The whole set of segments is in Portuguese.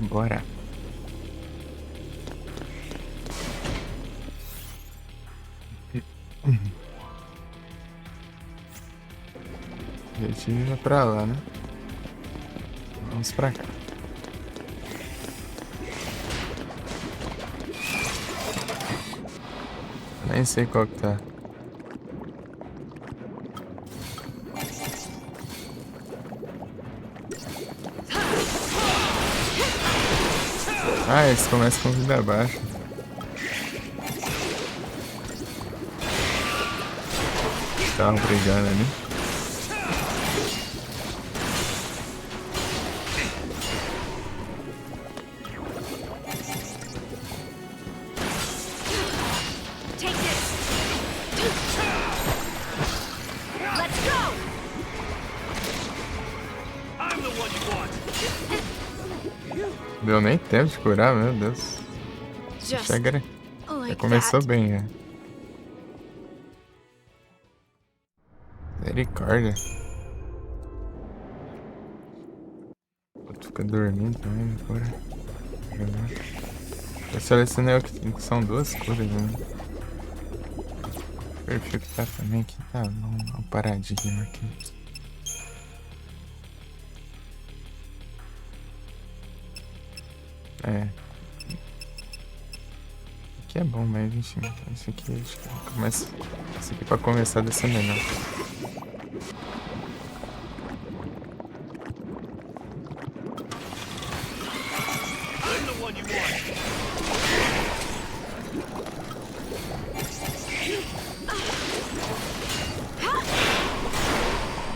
Bora. A gente ia pra lá, né? Vamos pra cá. Nem sei qual que tá. Ah, eles começam com vida baixa. Estavam brigando ali. Take this. Let's go. I'm the one you want. Deu nem tempo de curar, meu Deus. Just Chega, já like começou that. bem, né? Misericórdia. O outro fica dormindo também, bora. Eu selecionei o que são duas cores, né? Perfeitar também aqui, tá bom. Uma paradinha aqui. É. Aqui é bom, mas enfim. Esse aqui acho que começa. Esse aqui pra começar deve ser melhor. I'm the one you want.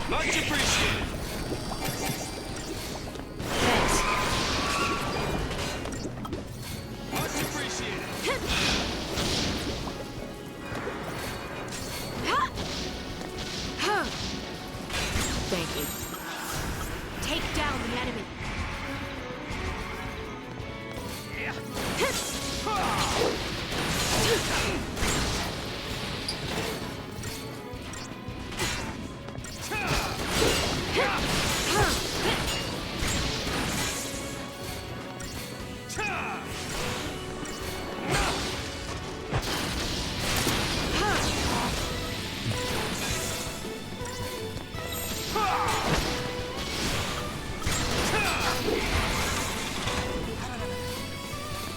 Much appreciated. Thanks. Much appreciated. Thank you. Take down the enemy.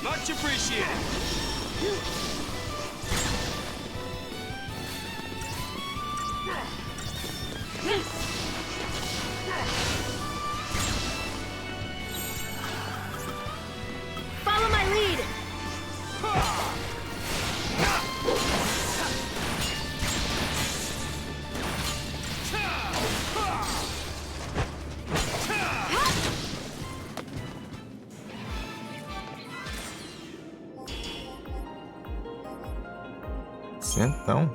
Much appreciated. Follow my lead. Centão.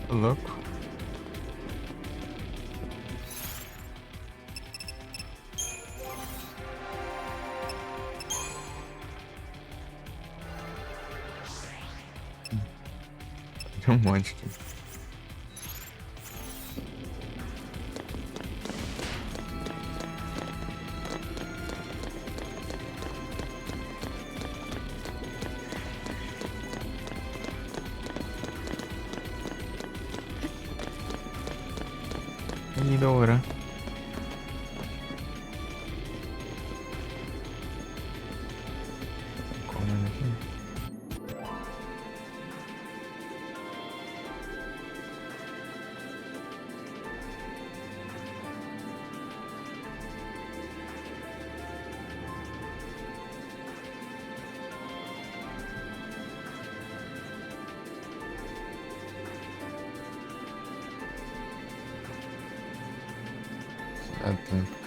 Ô, louco. Tem um monte aqui. Melhora. Comendo aqui. Dá tempo.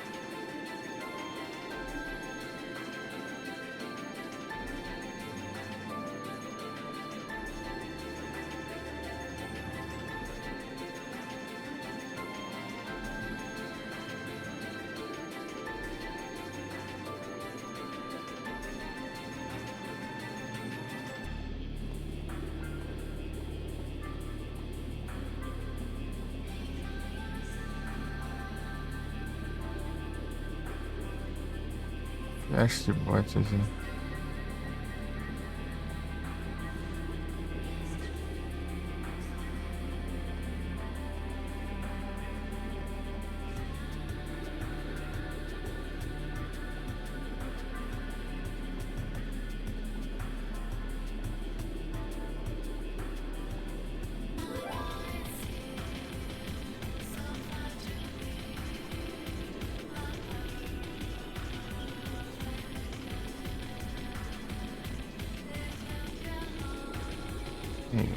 Cast de bot aqui.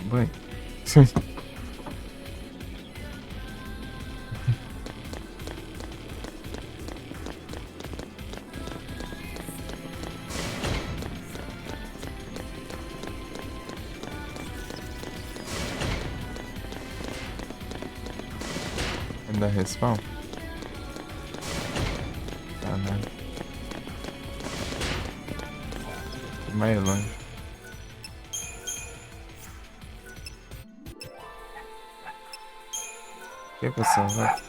Banho. Ainda respawn? Ah, não. Mais longe. Que pessoal, vai.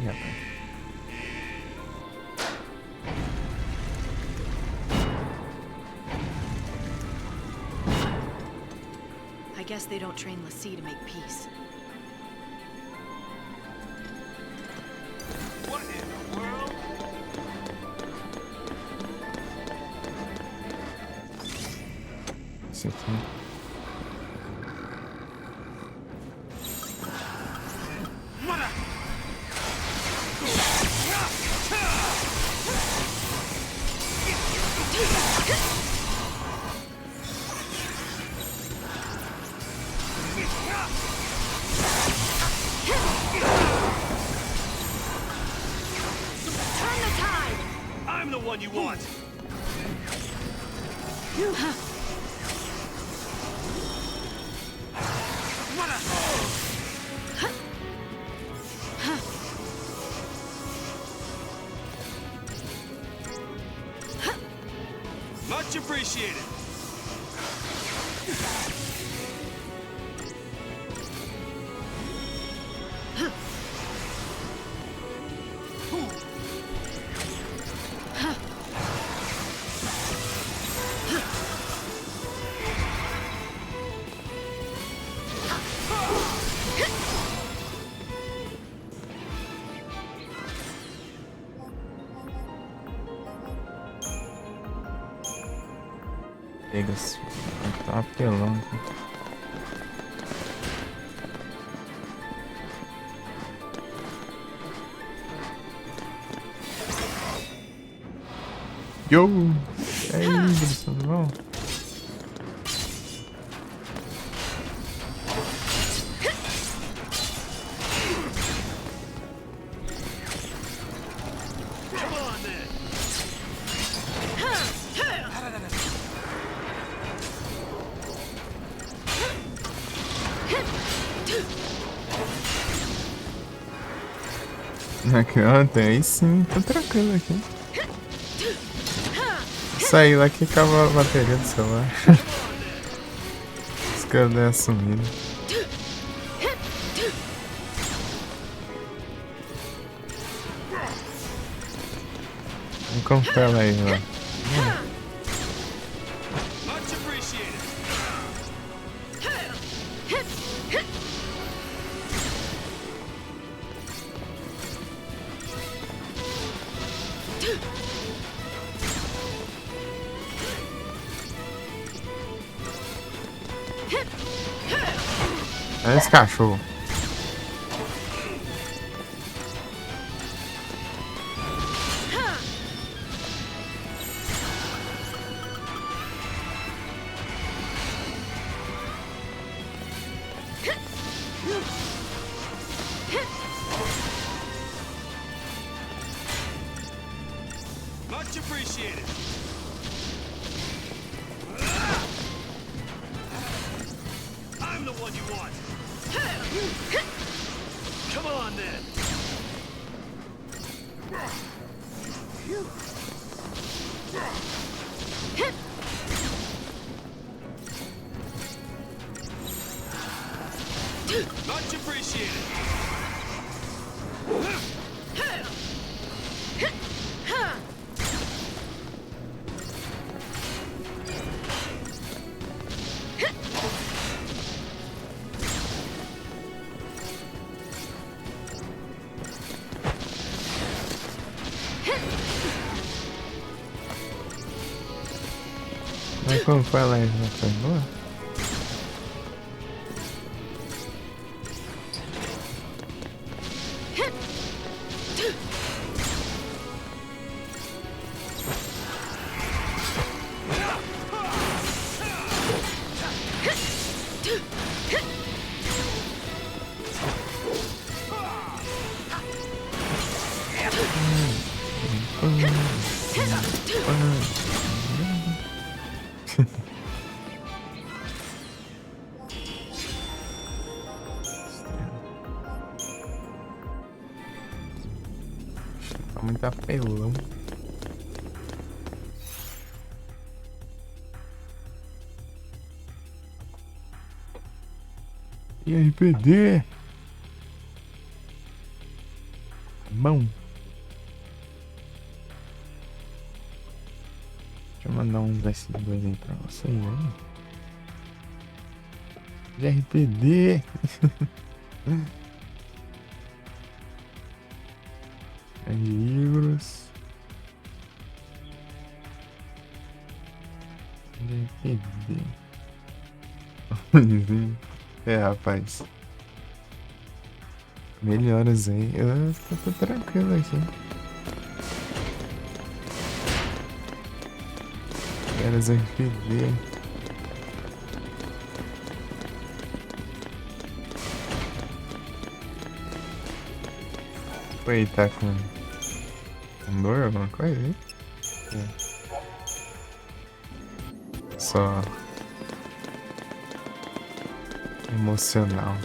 Ih, rapaz. I guess they don't train Lassie to make peace. What in the world? Esse aqui. Mother! Turn the tide! I'm the one you want. Much appreciated. Pega esse. Tá apelando. Yo! E aí, Bruce, tudo bom? Come on then. Aqui, ontem, aí sim, tô tranquilo aqui. Saí lá que acabou a bateria do celular. Os caras deram sumida. Vamos comprar ela aí, ó. Much appreciated. Olha esse cachorro. Much appreciated. I'm the one you want. Come on then. Much appreciated. Mas como foi lá? Já foi boa? Tá muito apelão. E RPD? Bom. Deixa eu mandar um desses dois aí pra vocês aí. De RPD. Livros. De RPD. É, rapaz. Melhoras aí. Eu tô tranquilo aqui. Melhoras RPD. Foi, tá com dor, alguma coisa aí? É. Só emocional.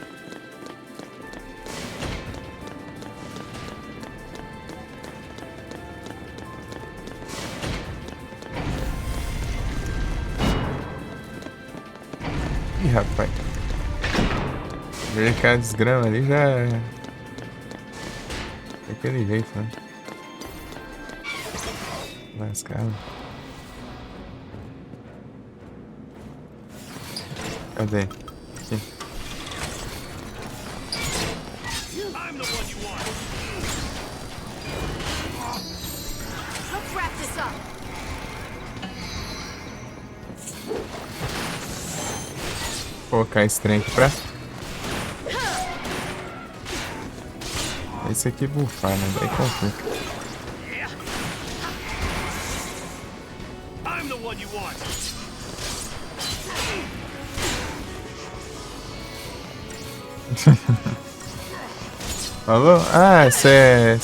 Ih, rapaz. Ver aquela desgrama ali já é daquele jeito, né? Lascado. Cadê? Aqui. I'm the one you want. Let's wrap this up. Vou colocar esse trem aqui pra... Esse aqui bufar, né? Daí complica. I'm the one you want. Falou? Ah, se é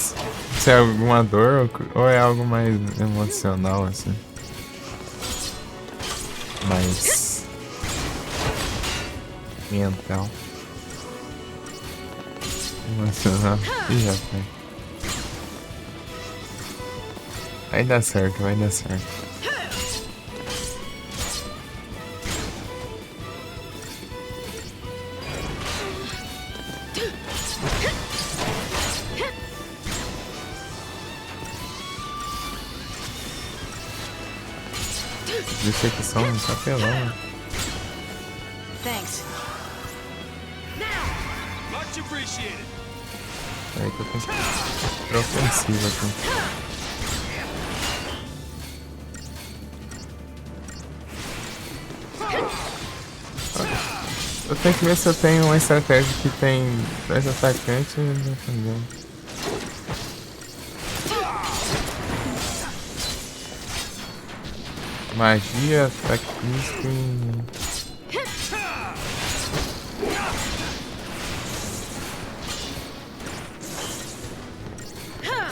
alguma dor ou é algo mais emocional, assim? Mais mental. Emocional. Ih, rapaz. Vai dar certo, vai dar certo. Deixa aqui só um papelão. Thanks. Much appreciated. Aí que eu tenho que ir pra ofensiva aqui. Eu tenho que ver se eu tenho uma estratégia que tem 2 atacantes e defendendo. Magia, ataque físico e...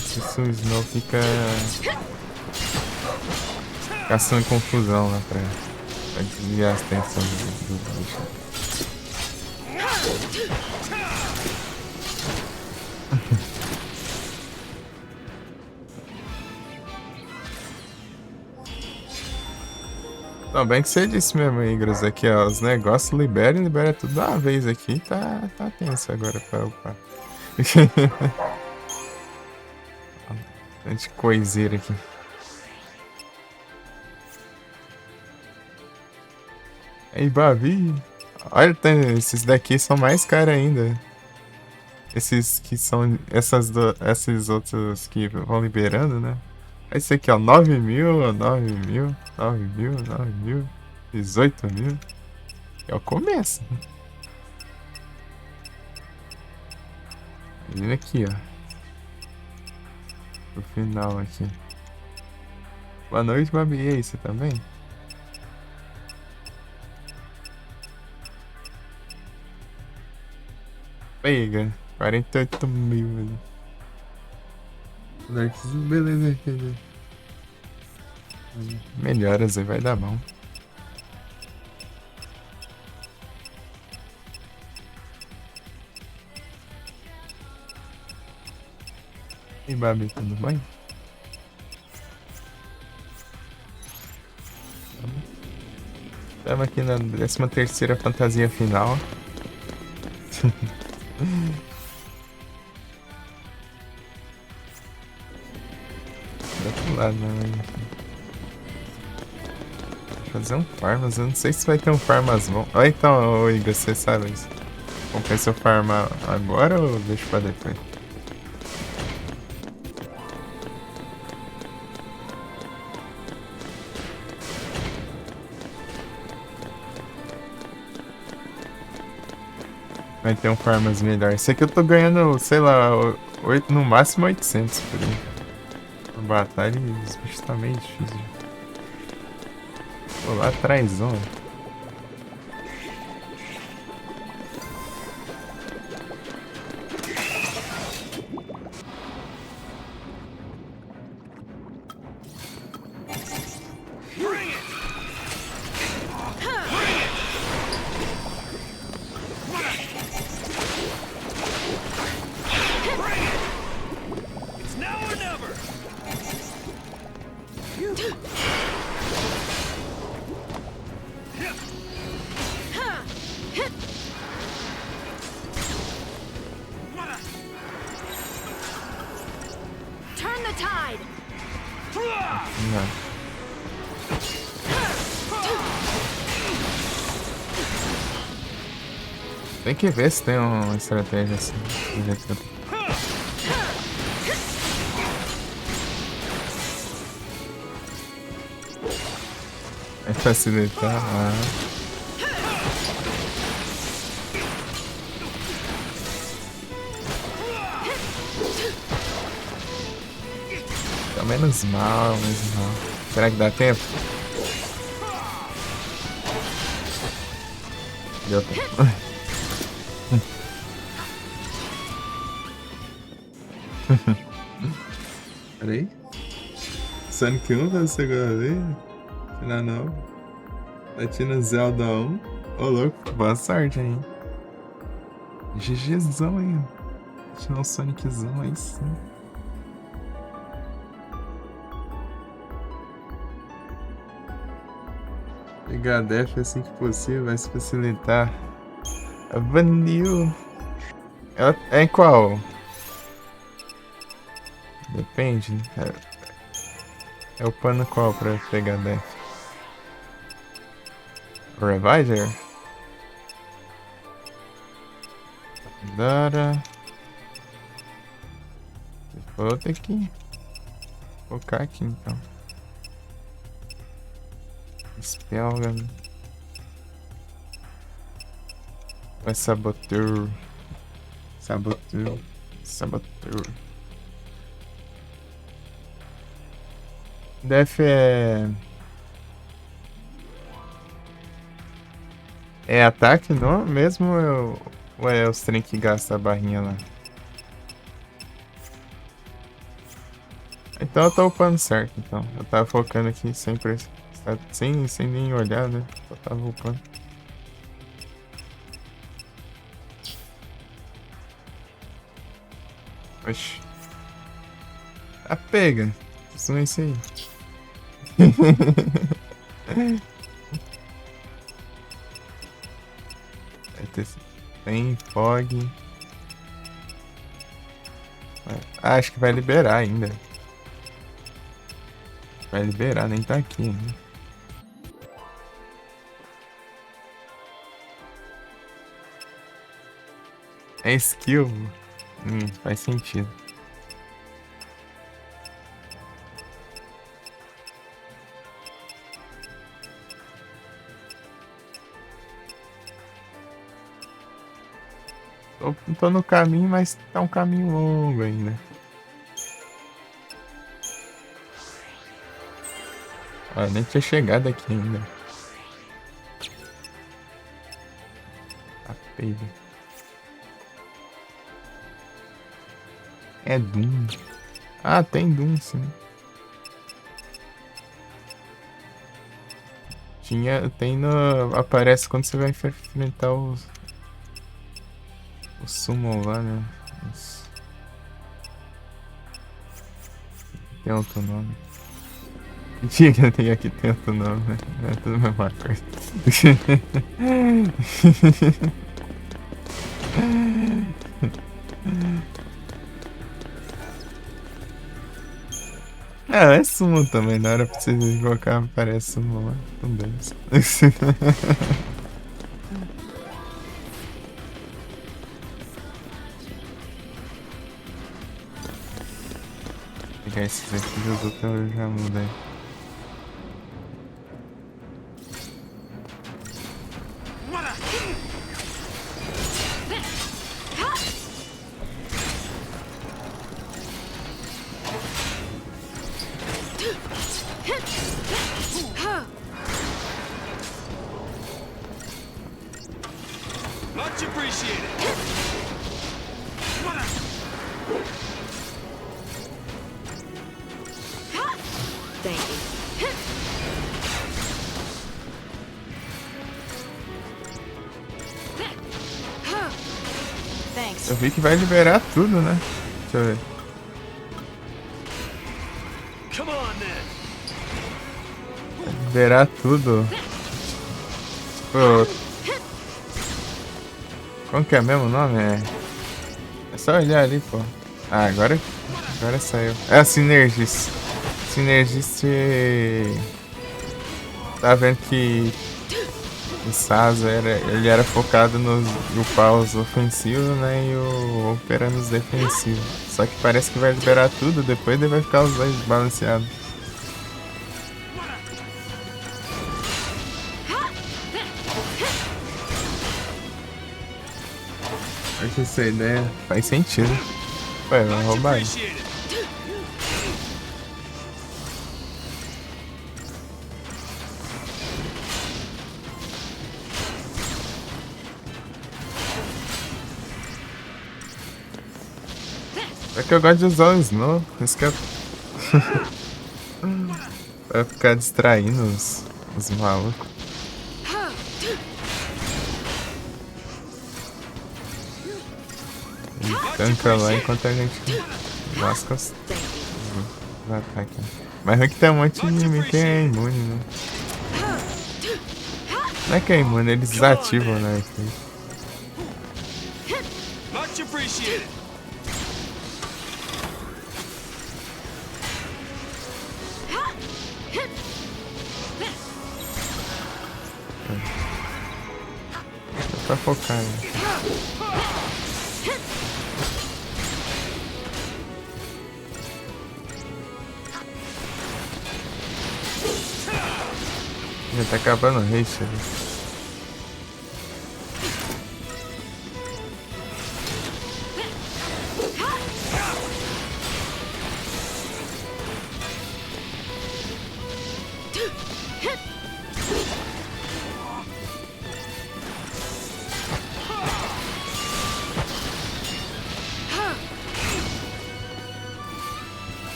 Se o Snow fica caçando confusão lá pra desviar as tensões do bicho. Não, bem que você disse mesmo, Igros, aqui, ó, os negócios libera tudo de uma vez aqui, tá tenso agora pra upar. Bastante coiseira aqui. Aí, Babi. Olha, esses daqui são mais caros ainda. Esses que são. Esses outros que vão liberando, né? Esse aqui, ó, 9 mil, 9 mil, 9 mil, 9 mil, 18 mil. É o começo. Vindo aqui, ó. Pro final aqui. Boa noite, Babi. E aí, você também? Pega. 48 mil ali. Beleza, beleza. Melhoras aí, vai dar bom. E Babi, tudo bem? Estamos aqui na 13ª fantasia final. Do outro lado, né? Vou fazer um farm, mas eu não sei se vai ter um farmas bom. Olha então, ô Igor, você sabe isso. Compensa eu farmar agora ou deixa pra depois? Vai ter um farmas melhor. Esse aqui eu tô ganhando, sei lá, no máximo 800 por aí. Por batalha e os bichos tá meio difícil. Pô, lá atrás, ó. It's now or never. Turn the tide! Não. Tem que ver se tem uma estratégia assim. Do jeito que eu tô. É facilitar. Tá menos mal, menos mal. Será que dá tempo? Deu tempo. Peraí. Sonic 1 da segunda vez? Não, não. Platina Zelda 1. Ô, louco. Boa sorte aí. GGzão aí. Platina Soniczão aí sim. Pegar def assim que possível vai se facilitar. A Vanille. Ela é em qual? Depende. É o pano qual pra pegar def? O Reviser? Dara. Vou ter que focar aqui então. Spellgun. Vai saboteur. Saboteur. Saboteur. Def é. É ataque não? Mesmo ou é os trem que gasta a barrinha lá? Então eu tô upando certo, então. Eu tava focando aqui sem nem olhar, né? Eu tava upando. Oxi. Tá pega. Isso não é isso aí. Tem fog. Acho que vai liberar ainda. Vai liberar, nem tá aqui ainda. É skill. Faz sentido. Tô no caminho, mas tá um caminho longo ainda. Ó, nem tinha chegado aqui ainda. Tá peido. É Doom. Ah, tem Doom, sim. Tem no... Aparece quando você vai enfrentar o Summon lá, né? Tem outro nome. Mentira que tem aqui, tem outro nome, né? É tudo a mesma coisa. Ah, é Summon também, na hora pra você invocar aparece Summon lá também. Vou pegar esses aqui e os outros eu já mudei. Much appreciated. Thank you. Thanks. Eu vi que vai liberar tudo, né? Deixa eu ver. Come on then. Liberar tudo. Pô. Como que é mesmo o nome? É só olhar ali, pô. Ah, agora saiu. É a Synergist. Synergist. Tá vendo que o Sazzo ele era focado no upar os ofensivos, né? E o Opera nos defensivos. Só que parece que vai liberar tudo, depois ele vai ficar os dois balanceados. Acho que essa ideia faz sentido. Ué, vai roubar ele. Appreciated. É que eu gosto de usar o Snow, isso que é... Vai ficar distraindo os malucos. Ele tanca lá enquanto a gente lasca os ataques. Mas ruim que tem um monte de inimigo que é imune, né? Não é que é imune, eles desativam, né? Much appreciated. Pra focar, né? Já tá acabando o haste ali.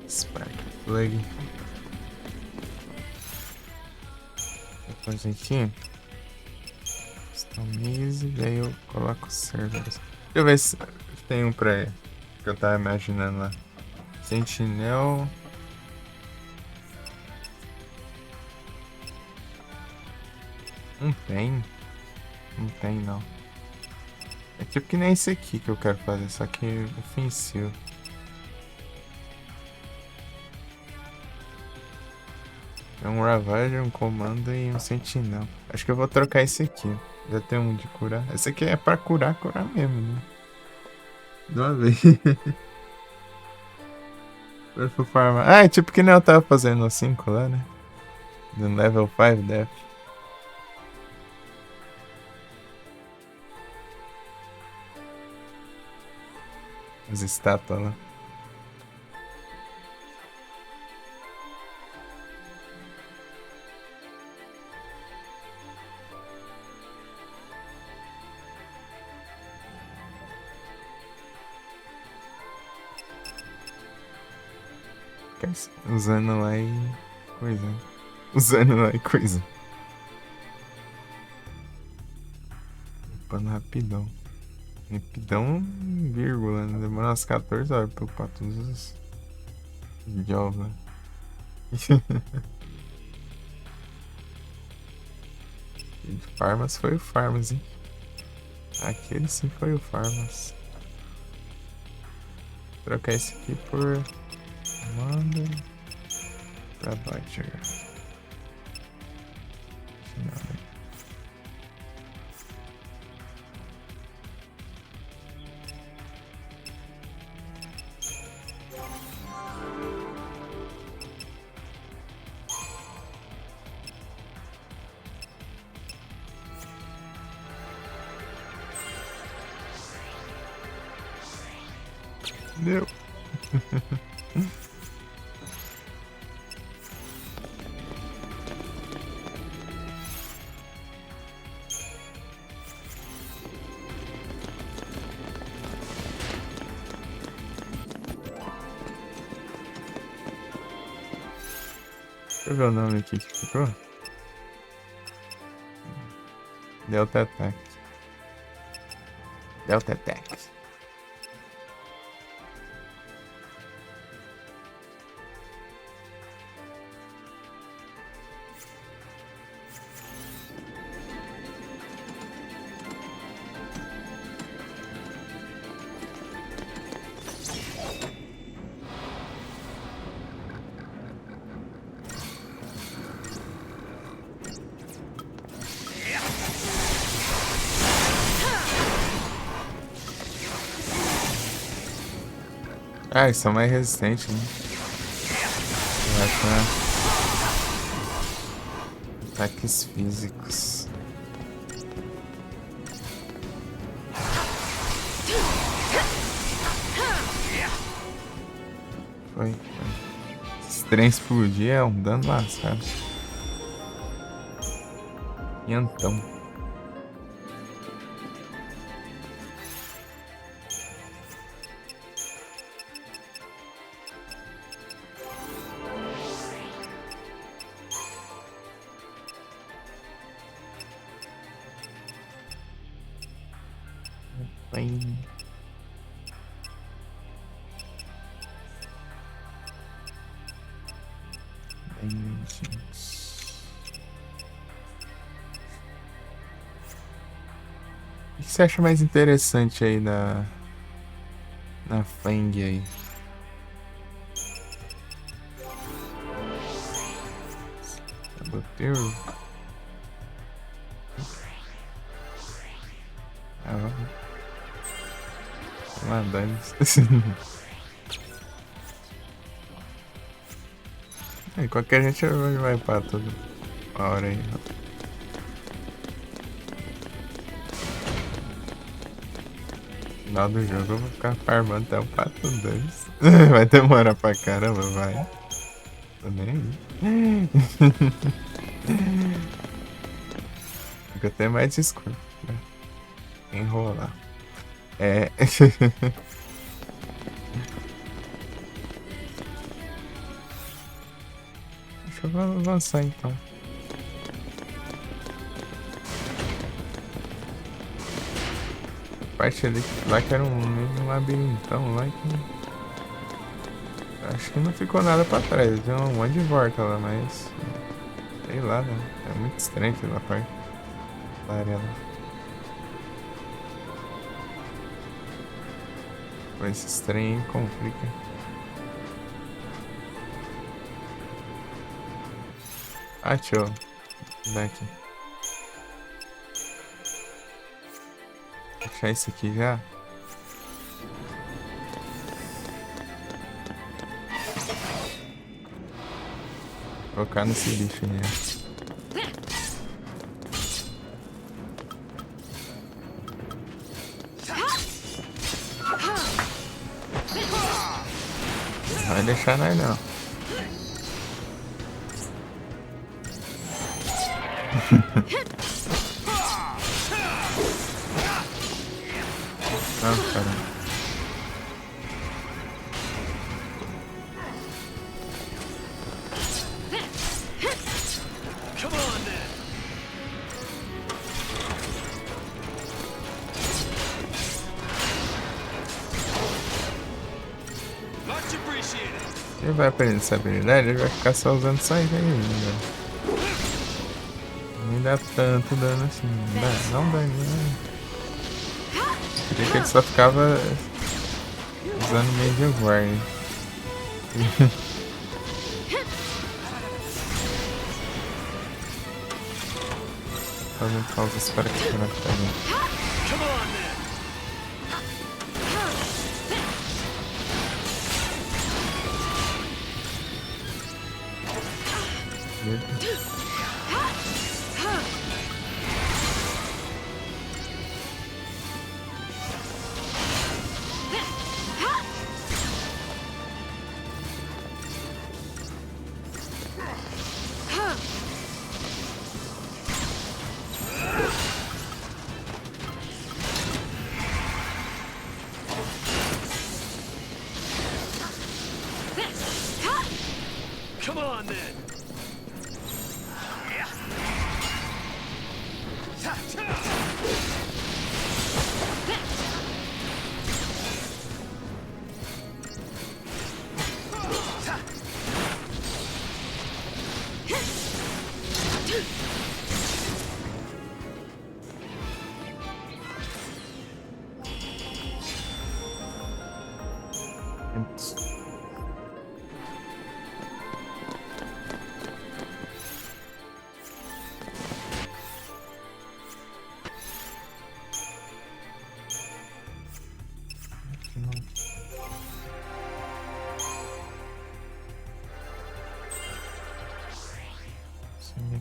Spark Plug. Depois aqui. Easy, daí eu coloco servers. Deixa eu ver se tem um pra que eu tava imaginando lá. Sentinel. Não tem. Não tem não. É tipo que nem esse aqui que eu quero fazer, só que ofensivo. É um Ravager, um comando e um sentinel. Acho que eu vou trocar esse aqui. Já tem um de curar. Esse aqui é pra curar mesmo, né? De uma vez. For farmar. Ah, é tipo que nem eu tava fazendo no 5 lá, né? Do level 5 death. As estátuas lá. Usando lá e coisa. Usando lá e coisa. Upando rapidão. Rapidão, vírgula, né? Demora umas 14 horas pra upar todos os jobs, né? E de Farmas foi o Farmas, hein? Aquele sim foi o Farmas. Vou trocar esse aqui por Manda pra Badger. Não. Deu. Deixa eu ver o nome aqui que ficou. Delta Attack. Delta Attack. Ah, eles são mais resistentes, né? Eu acho, né? Ataques físicos. Foi. Se trem explodir é um dano lascado. Então. Bem... O que você acha mais interessante aí na Fang aí? Saboteur? Ah, vamos. Tomar dano. Aí, qualquer gente vai pra toda hora aí. No final do jogo eu vou ficar farmando até o pato 2. Vai demorar pra caramba, vai. Tô nem aí. Fica até mais escuro. Né? Enrolar. É. Deixa eu avançar então. parte ali lá que era um labirintão lá que. Acho que não ficou nada pra trás. Deu um monte de volta lá, mas. Sei lá, né? É muito estranho aquela parte. Da área lá. Coisa estranha e complica. Ah, deixa eu dar aqui. Deixar isso aqui já. Colocar nesse bicho aí. Não vai deixar nós não. Não, cara. Come on then. Much appreciated. Ele vai aprender essa habilidade, ele vai ficar só usando só isso aí ainda. Nem dá tanto dano assim. Não dá, não. Queria que ele só ficava usando Major Guard. Fazendo pausas para que não também. Come on then. Come on then.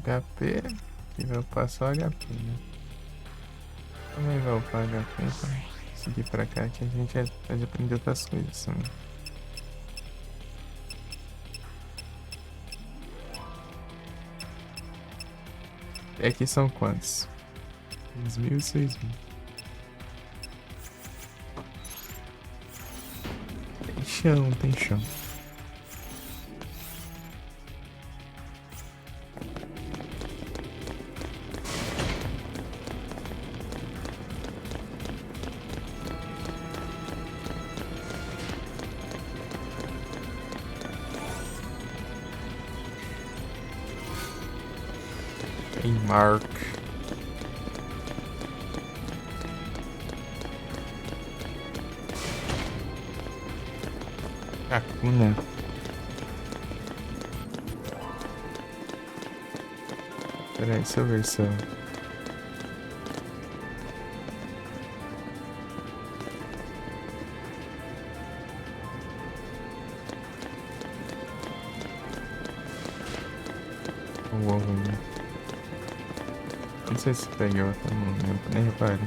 HP, que vai upar só HP, né? Também vai upar HP, então seguir pra cá que a gente pode aprender outras coisas também. E aqui são quantos? 3.000 e 6.000. Tem chão, tem chão. Tem Mark. Kakuna. Pera aí, deixa eu ver se eu... O ovo ali. Não sei se peguei outra, não lembro, nem reparei.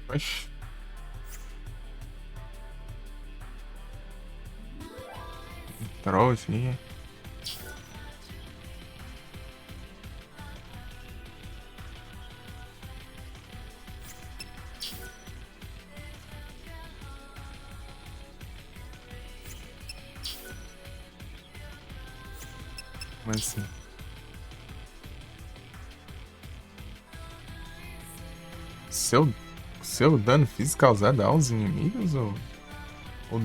Oxi. Troll, assim. Como assim? Seu, seu dano físico causado aos inimigos ou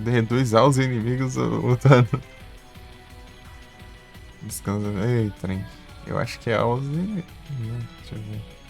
reduz aos inimigos o dano? Descansa. Ei, trem. Eu acho que é aos inimigos. Deixa eu ver.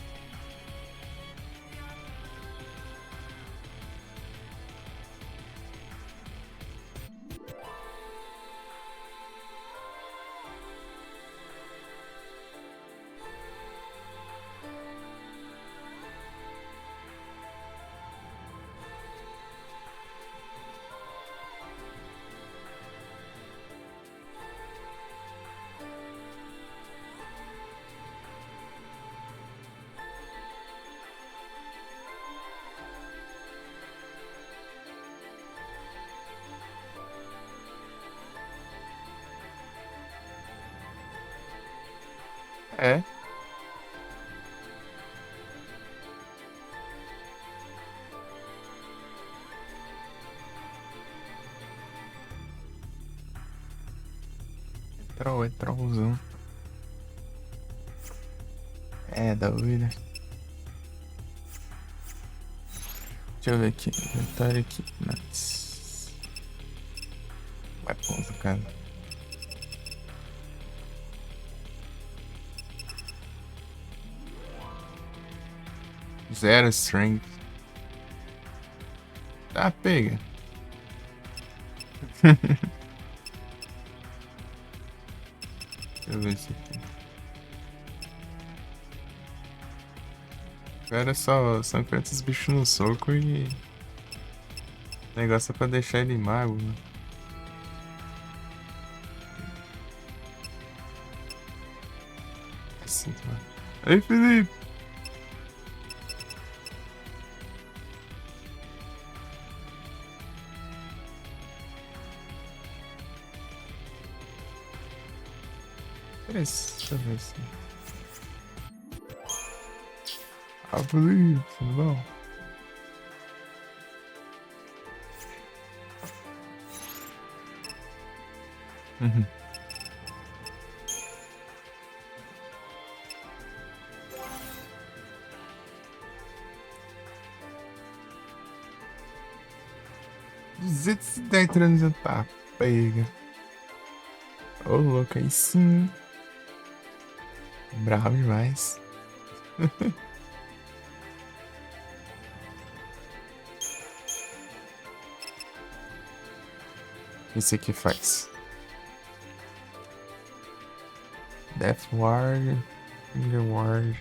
É. Troll, é trollzão. É, da vida. Deixa eu ver aqui. Inventário aqui. Nuts. Weapons, cara. Zero strength. Tá, pega. Deixa eu ver isso aqui. Agora só enfrenta os bichos no soco e. O negócio é pra deixar ele mago, né? Assim, tá. Ei, Felipe! Deixa eu ver assim. Ah, Felipe, tudo bom? Uhum. R$ 210 tá, pega. Ô, louco, aí sim. Bravo demais. Esse aqui faz Death Ward, Finger Ward.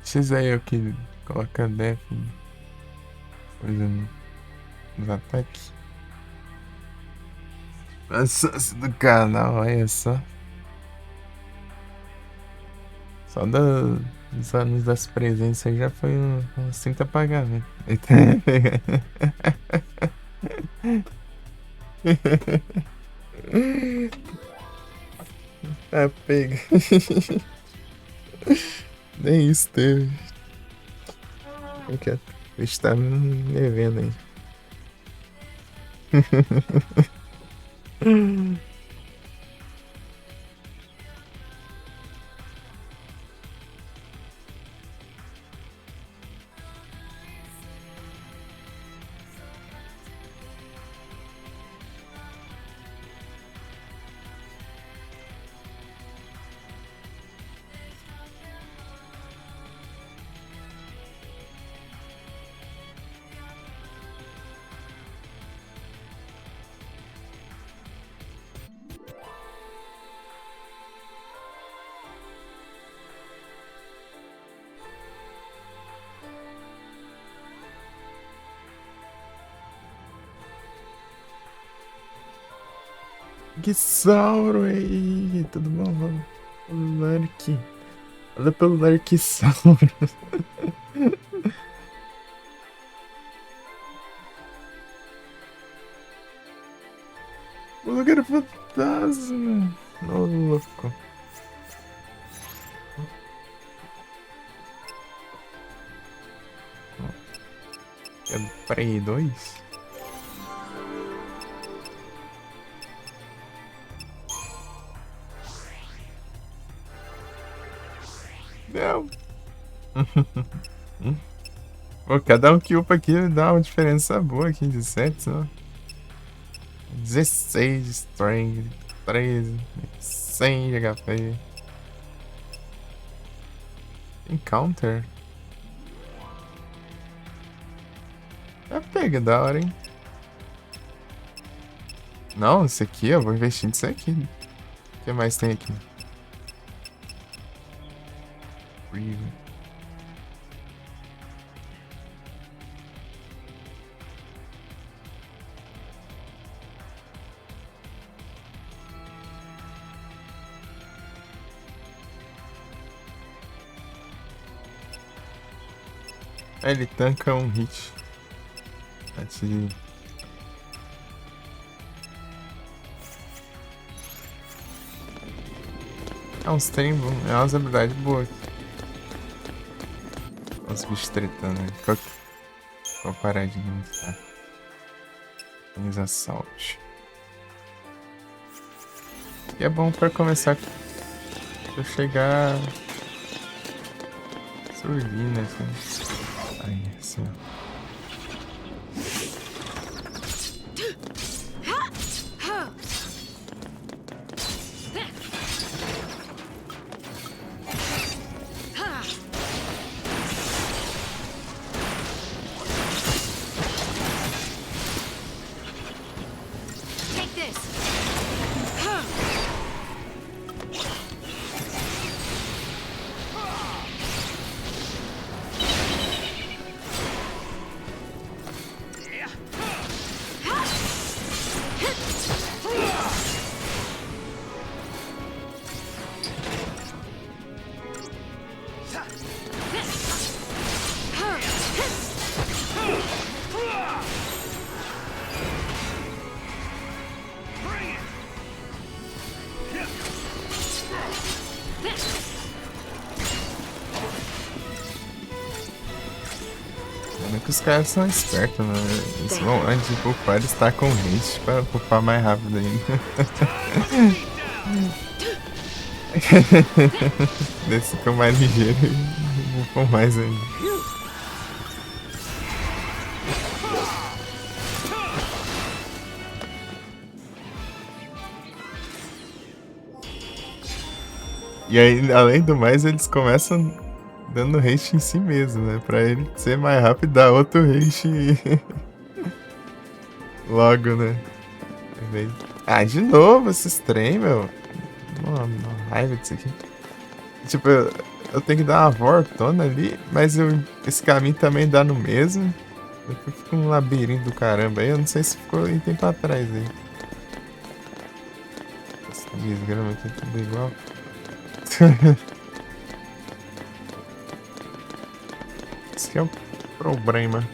Esses aí é o que coloca Death coisa nos ataques. Acesso do canal, olha só. Só dos anos das presenças aí já foi uns 30 pagamentos. Eita, tá pega. Nem isso teve. Eu quero. Está me devendo aí. Lurksauro aí, tudo bom? Vamos pelo Lurk. Olha pelo Lurksauro. O lugar é fantasma. Ô, louco. Quebrei dois. Não. Pô, cada um que upa aqui dá uma diferença boa aqui de sets, ó. 16 de strength, 13, 100 de HP. Encounter. É pega da hora, hein? Não, esse aqui eu vou investir nisso aqui. O que mais tem aqui? Preview. Ele tanca um hit. Antes de... É uns trem bom, é umas habilidades boas. Os bichos tretando aí. Vou parar de montar. Vamos assalto. E é bom pra começar. Pra chegar. Surgindo assim. Aí, assim, ó. Take this. É que os caras são espertos, né? Eles vão, antes de pupar, eles tacam haste pra pupar mais rápido ainda. Desse ficou mais ligeiro e pupam mais ainda. E aí, além do mais, eles começam dando haste em si mesmo, né? Pra ele ser mais rápido, dar outro haste logo, né? Ah, de novo esses trem, meu. Uma raiva disso aqui. Tipo, eu tenho que dar uma voltona ali, mas esse caminho também dá no mesmo. Fica um labirinto do caramba aí. Eu não sei se ficou item pra trás aí. Essa desgrama aqui é tudo igual. Esse aqui é um problema.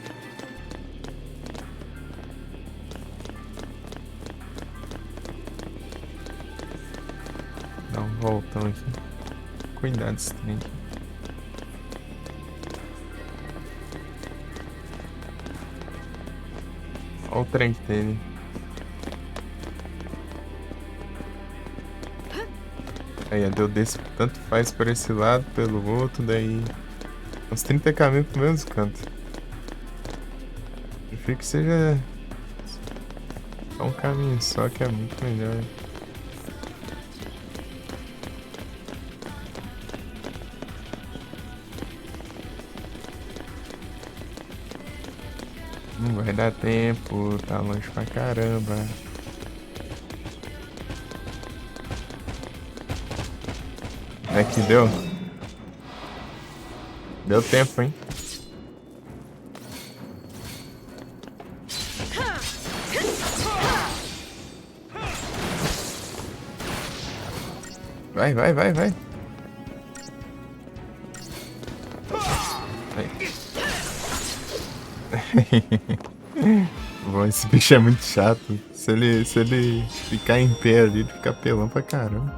Dá um voltão aqui. Cuidado esse trem aqui. Olha o trem que teve. Aí, deu desse, tanto faz por esse lado, pelo outro, daí uns 30 caminhos pro mesmo canto. Prefiro que seja só um caminho só, que é muito melhor. Não vai dar tempo, tá longe pra caramba. É que deu? Deu tempo, hein? Vai, vai, vai, vai. Bom, esse bicho é muito chato. Se ele ficar em pé ali, ele fica apelão pra caramba.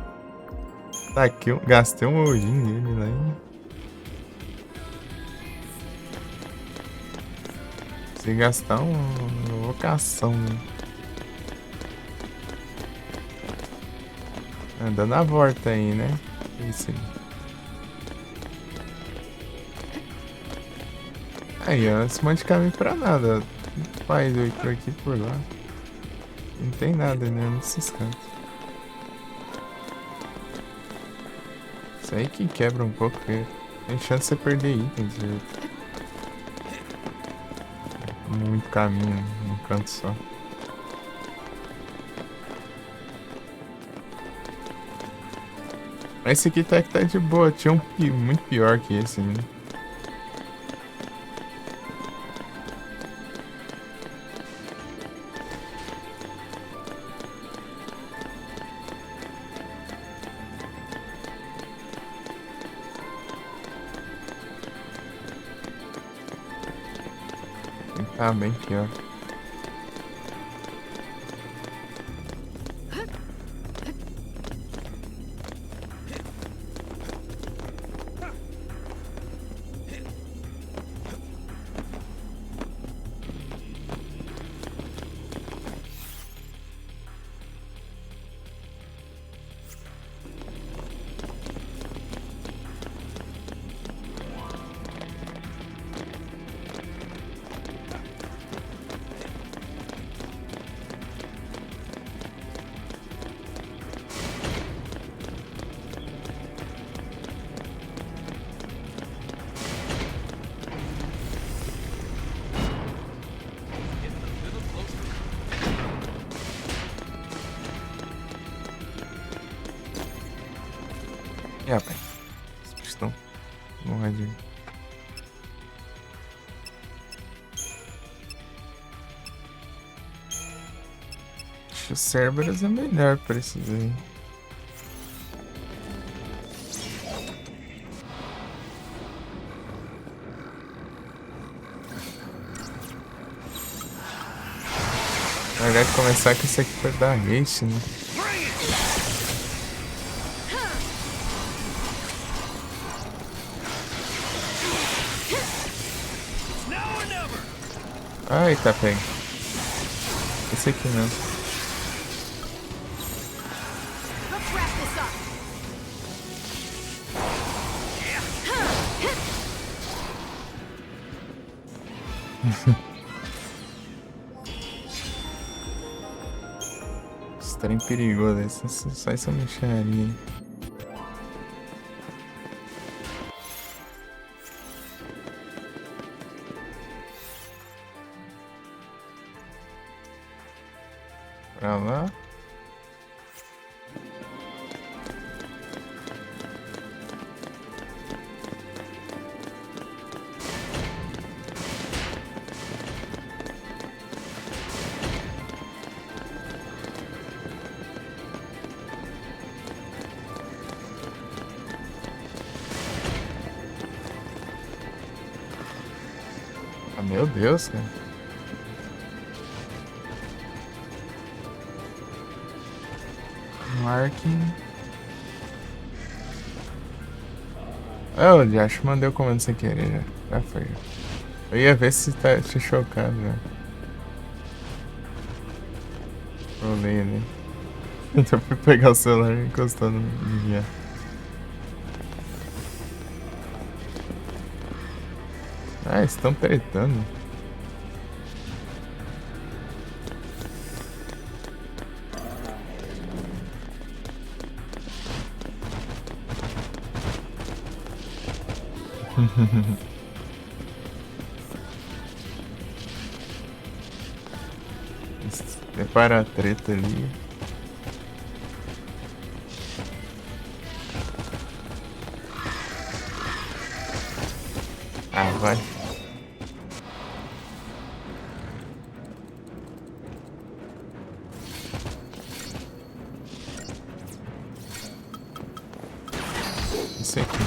Tá aqui, eu gastei um olhinho nele lá. Hein? Se gastar uma vocação, né? Dando a volta aí, né? Isso aí. Aí, ó, esse monte de caminho pra nada. Faz eu ir por aqui por lá. Não tem nada, né? Nesses cantos. Isso aí que quebra um pouco, porque tem chance de você perder itens. Muito caminho num canto só. Esse aqui até que tá de boa. Tinha um muito pior que esse, né? Tá bem pior. E rapaz, os bichos estão morrendo. Acho que o Cerberus é melhor pra esses aí. Na verdade, começar com isso aqui pra dar haste, né? Ai, tá pega. Esse aqui não. Let's wrap this up. Esse trem perigoso, só essa mexaria aí. Pra lá. Ah, meu Deus, cara. Marking. Eu já acho que mandei o comando sem querer já. Já foi. Eu ia ver se tá te chocado já. Rolei ali. Então fui pegar o celular e encostar no guia. Ah, estão tretando. Prepara a treta ali. Ah, vai. Isso aqui.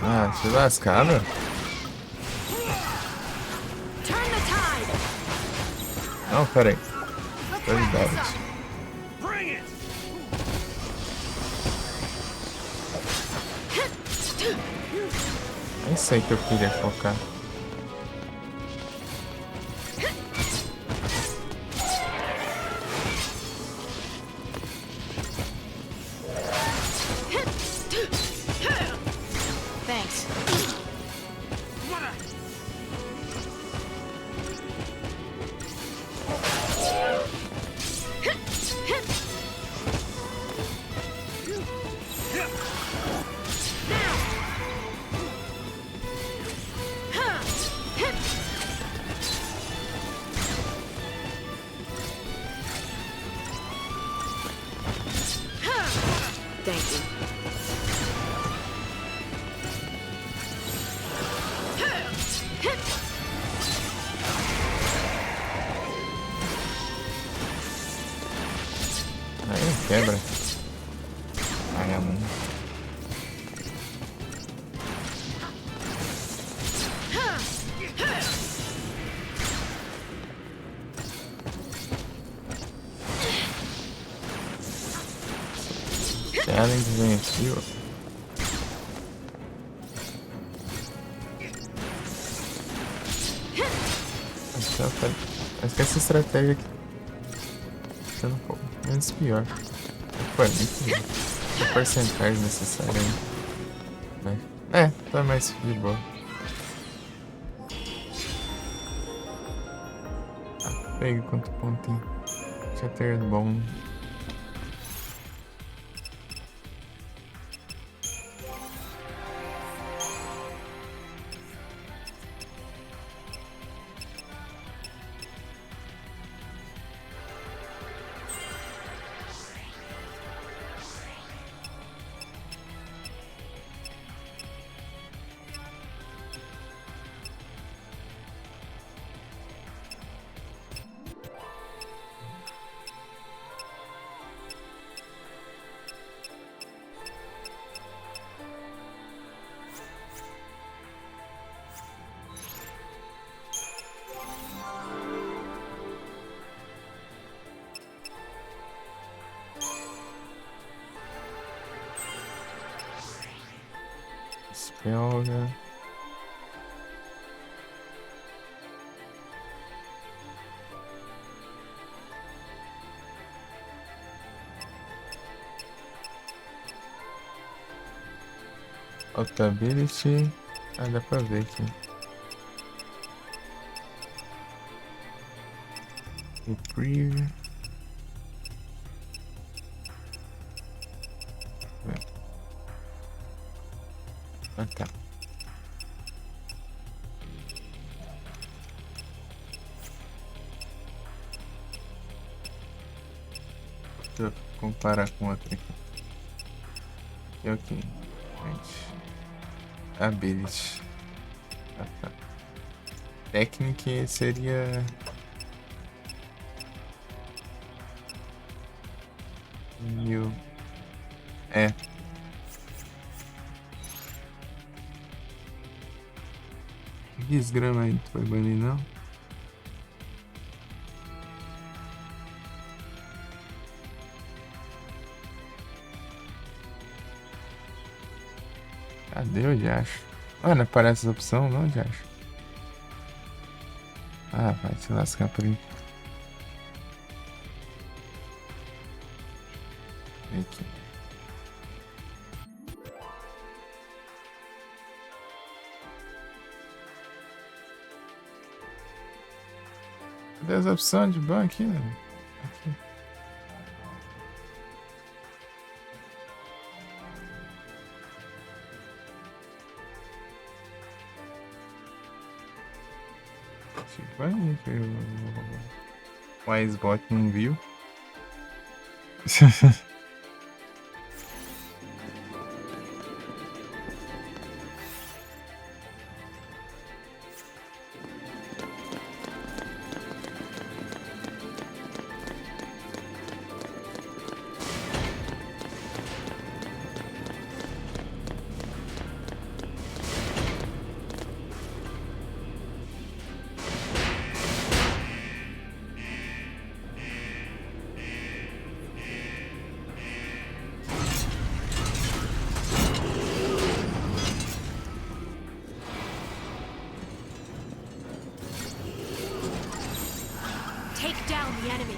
Ah, se lascaram. Não, peraí. Prioridade. Bring it! Nem sei que eu queria focar. Thanks. Thank you. Aí, quebra. Ai, amor. Challenge venceu. Acho que essa estratégia aqui tá sendo um pouco menos pior. Foi muito a porcentagem necessária aí. É, tá mais de boa. Tá, pega quanto pontinho. Já ter bom. Espelga. Ability. Ah, dá pra ver aqui. Reprieve. Ah, tá. Deixa eu comparar com outra aqui. E aqui. Gente. Ability. Ah, tá. Técnica seria. Mil. É. Que desgrama aí, não foi banir não? Cadê o Jacho? Ah, não aparece essa opção não, Jacho? Ah, vai se lascar por aí. Aqui. Cadê as opções de ban aqui, né? Aqui. Vai que o Icebot não viu. down the enemy.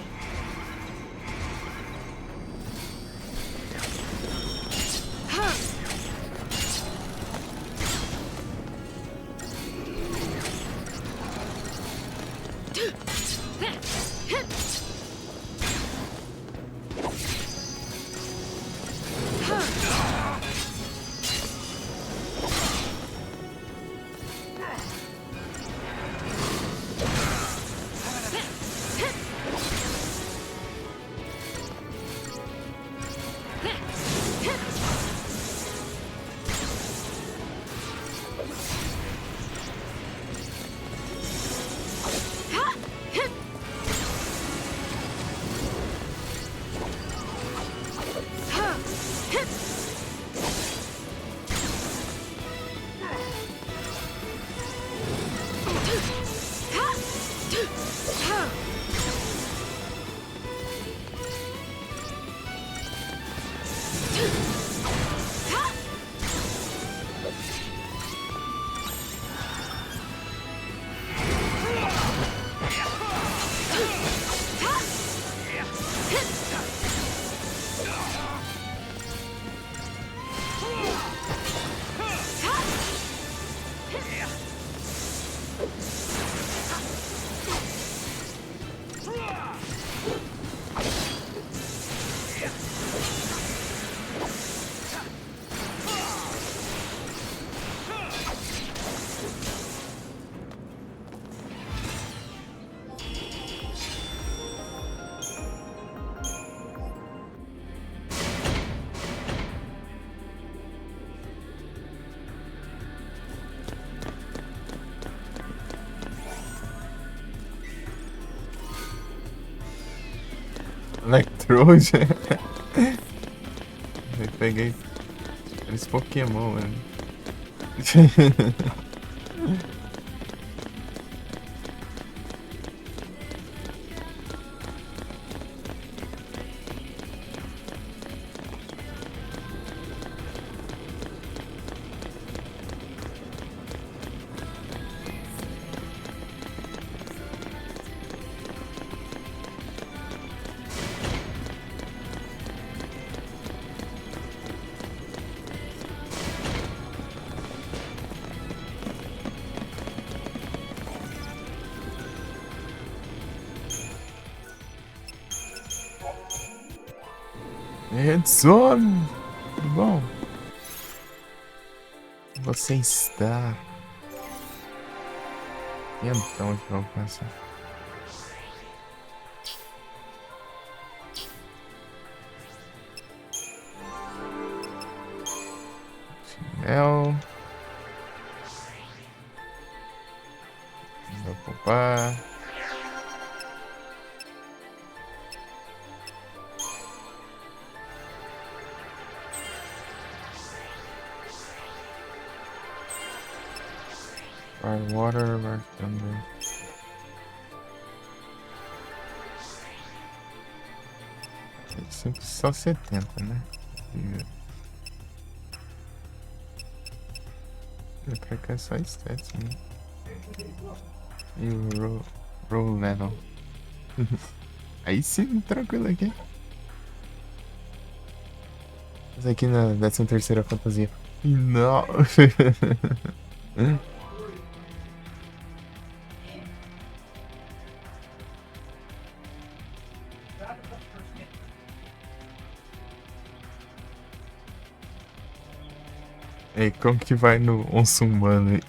Electrode. Eu peguei esse Pokémon, mano. Edson, tudo bom? Você está? E então que vamos passar? Mel. Vou poupar. Water, Dark Thunder. Sempre só 70, né? Pra cá é só stats, né? E o Roll Lennon. Aí sim, tranquilo aqui. Mas aqui na 13ª fantasia. Não! Ei, como que vai no onça humano aí?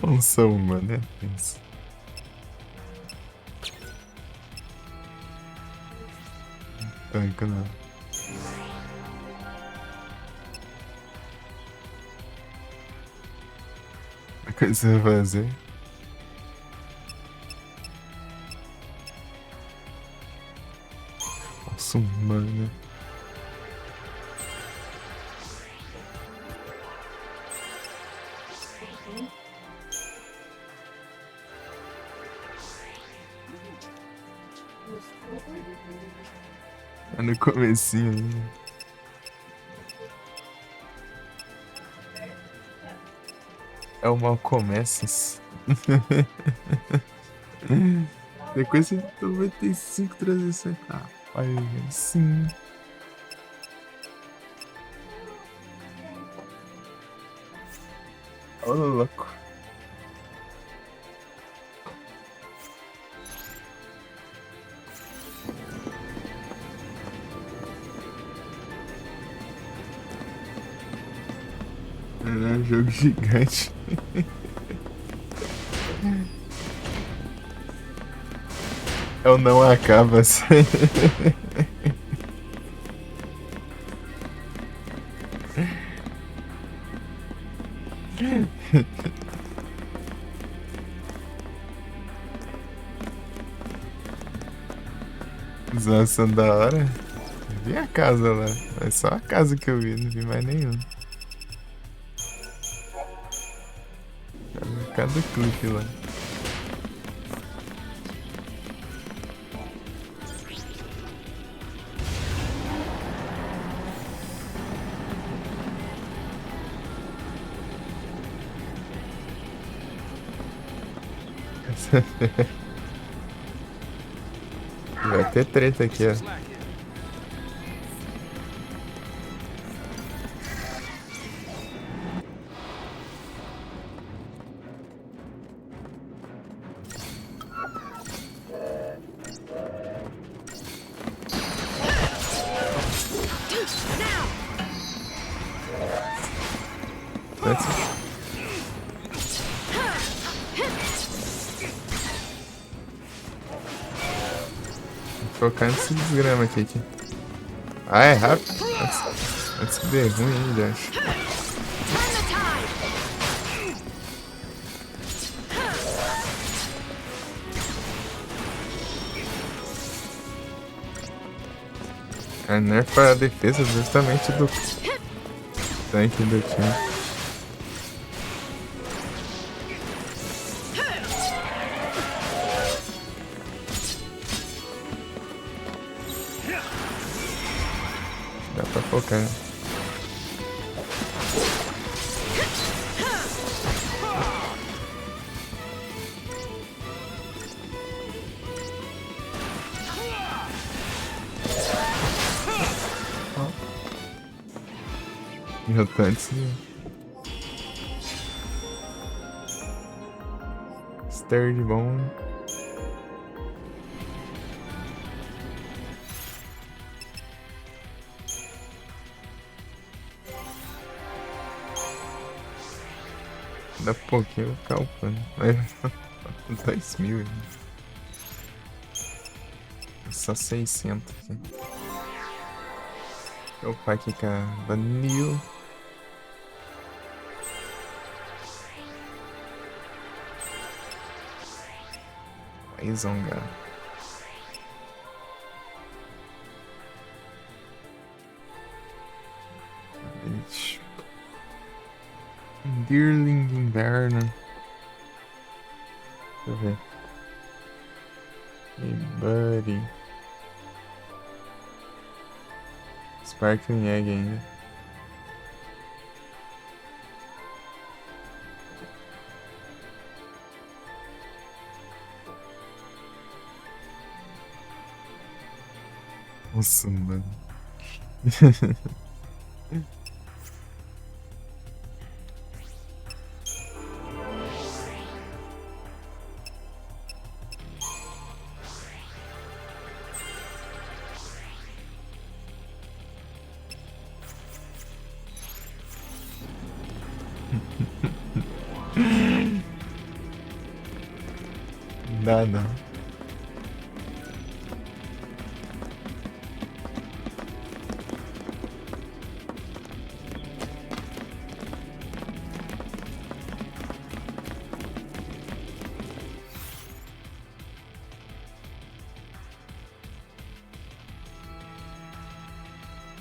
Onça humana, é isso. Tanca não. O que você vai fazer? Onça humana. É no comecinho ainda. É o mal começas. Sequência de 95 transições. Ah, olha sim. Ô, louco. É um jogo gigante. É o não acaba assim. Zoação da hora. Vi a casa lá. É só a casa que eu vi, não vi mais nenhum. Cada clique lá. Vai ter treta aqui, ó. Slack in. Antes- Vou focar nesse desgrama aqui. Ah, é rápido? Antes que dê ruim ainda, acho. Turn the tide! A nerf a defesa justamente do tanque do time. Dá pra focar. Mutantes. Sturdy bom. Dá pouquinho eu vou ficar upando. Mas 2.000 ainda. Só 600 aqui. Vou upar aqui com a Vanille. Aí zonga. Ixi. Deerling Inverno. Deixa eu ver. Hey, buddy. Sparkling Egg ainda. Nossa, mano. Dá, não.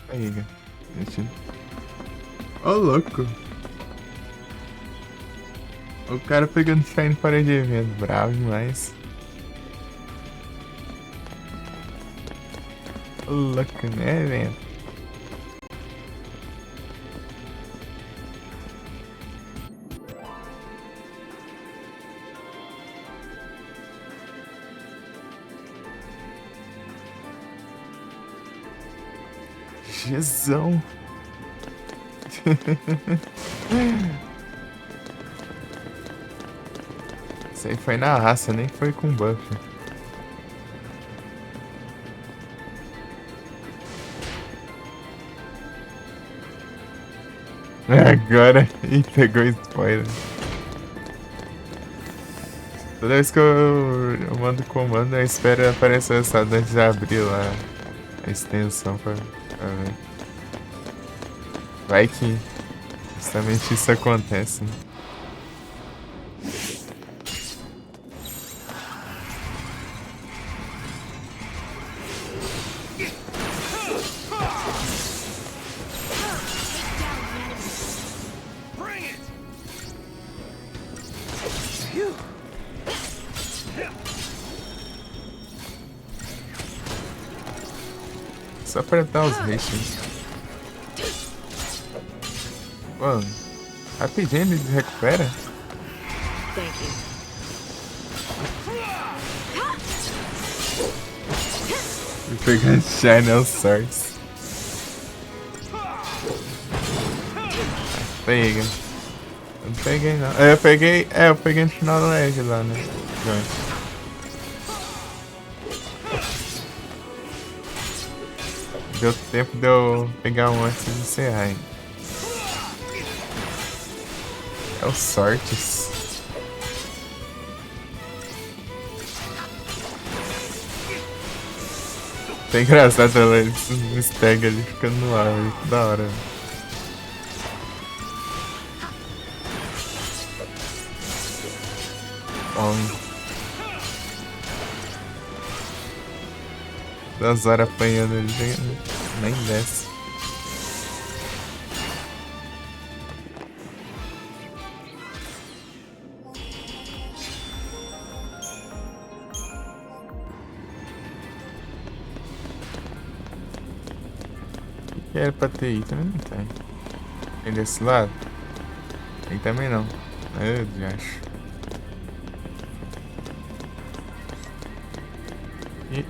Aí, cara. Ô, louco. O cara pegando Shine para de evento. Bravo demais. Ô, louco, né, velho? Jezão. Isso aí foi na raça, nem foi com buff. Agora, ih, pegou spoiler. Toda vez que eu mando comando, eu espero aparecer o resultado antes de abrir lá a extensão pra ver. Vai que justamente isso acontece, né? Bring it! Só apertar os reixos. Mano, rapidinho ele recupera. Thank you. E pegando Channel Source. Pega. Eu não peguei não. Eu peguei no final do leg lá, né? Deu tempo de eu pegar um antes de encerrar, hein? É o Sortes. É engraçado ela, esse stag ali ficando no ar, velho. Que da hora, velho. Bom. Das horas apanhando ele, nem desce. O que era pra ter aí? Também não tem. Tem desse lado? Tem também não. Eu já acho. E...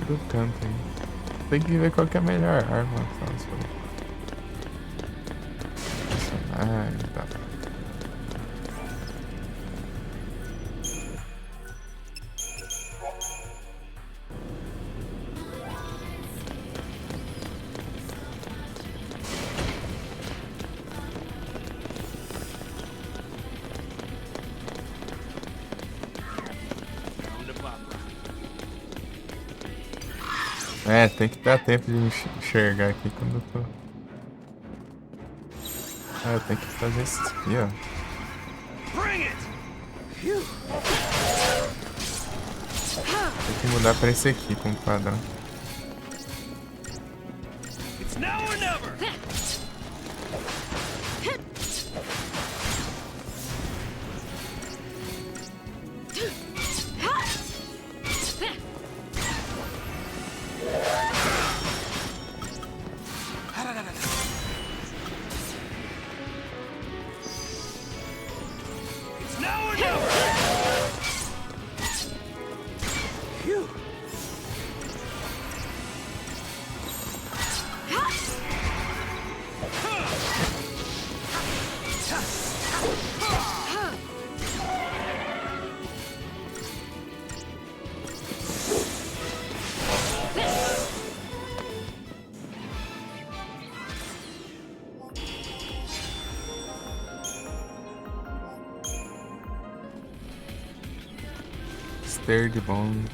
do canto aí. Tem que ver qual que é a melhor arma. Personagem, tá. É, tem que dar tempo de enxergar aqui quando eu tô. Ah, eu tenho que fazer isso aqui, ó. Bring it! Tem que mudar pra esse aqui como padrão. It's now or never! It's now or never! Phew. Stirred Bone.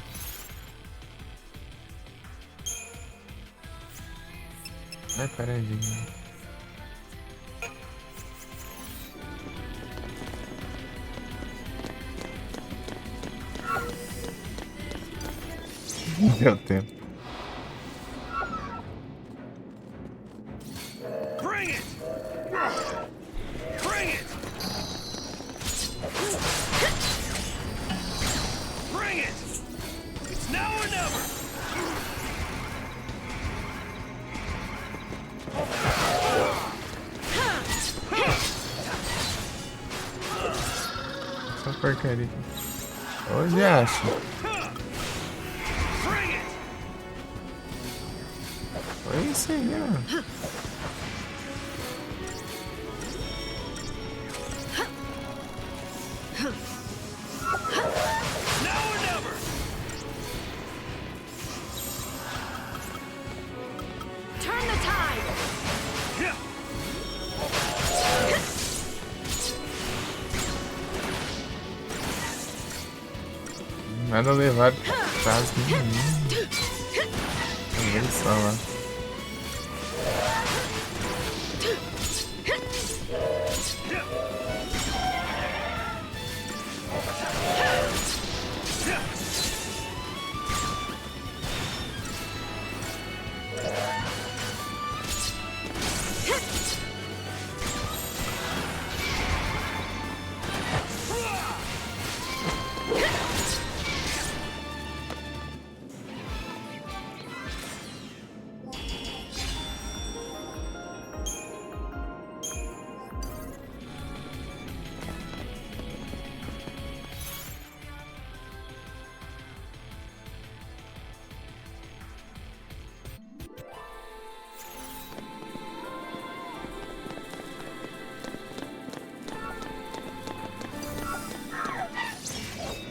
Vai paradinho. Deu tempo. Bring it! Bring it! Bring it! It's now or never! Só porcaria aqui. Hoje acho. Bring it! Foi isso aí, mano. Now or never! Turn the tide! Yeah. Nada levar quase nenhum. Olha só lá.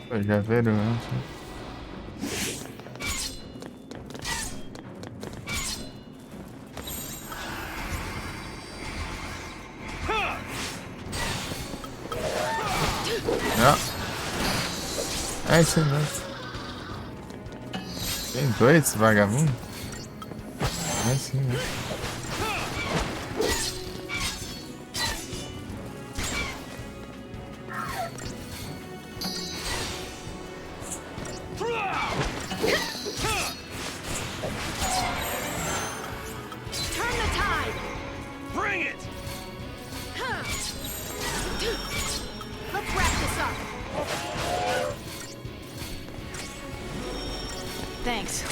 Pô, já viram antes. Não. É isso mesmo. Tem dois vagabundos? É assim mesmo. Turn the tide! Bring it! Let's wrap this up. Thanks.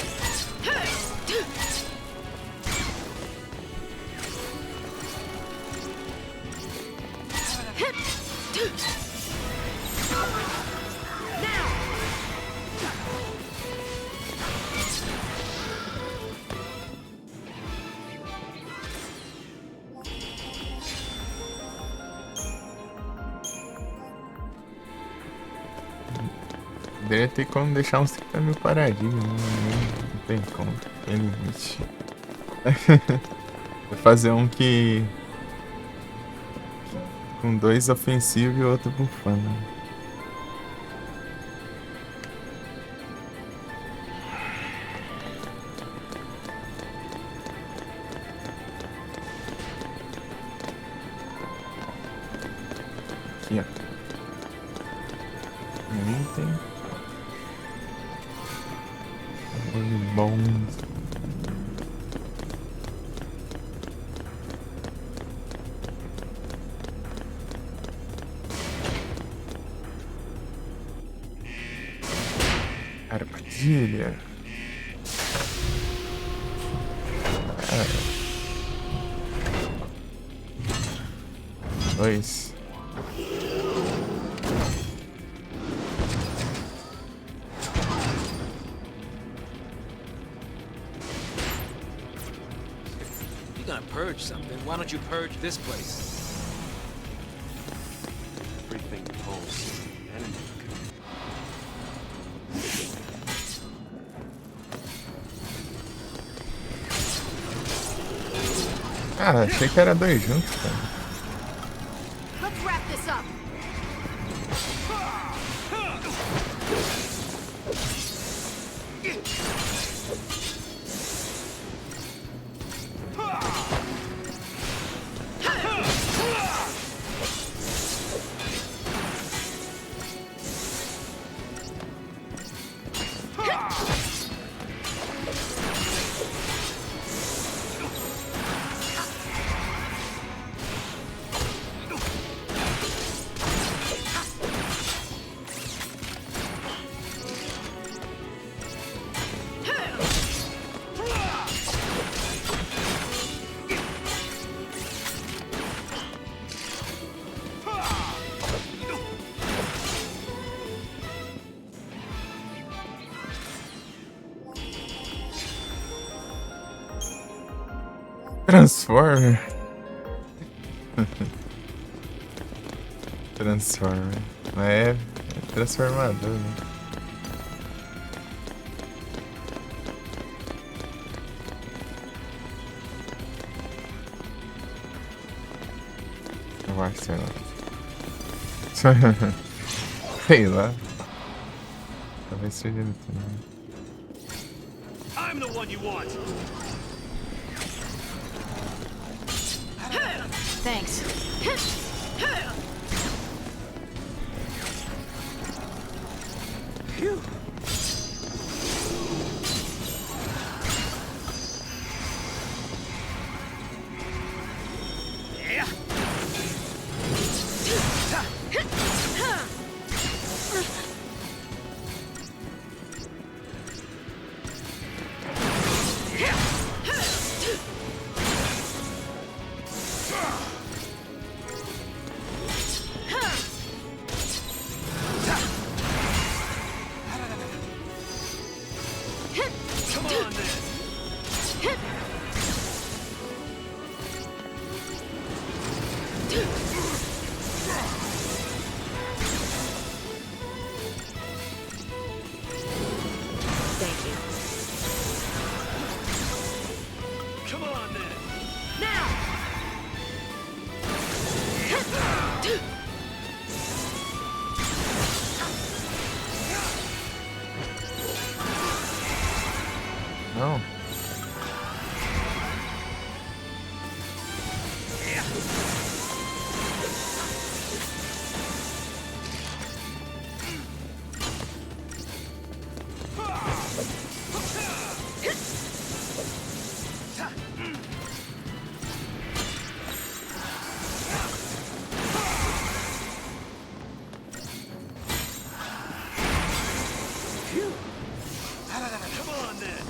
Now! Deveria ter como deixar uns 30 mil paradinhos, né? Não tem como, tem limite. Vou fazer um que. Com dois ofensivos e outro bufando. Aqui, ó. Um item. Bom. Armadilha. Dois. You're gonna purge something. Why don't you purge this place? Everything pulls. Enemy. Cara, achei que era dois juntos, cara. Let's wrap this up. Transformer. Transformer. Mas é transformador, né? Eu acho, sei lá. Sei lá. Talvez seja ele também. I'm the one you want. Thanks. Phew. Yeah. Come on then. Thank you. Come on then. Now! Não. Come on then.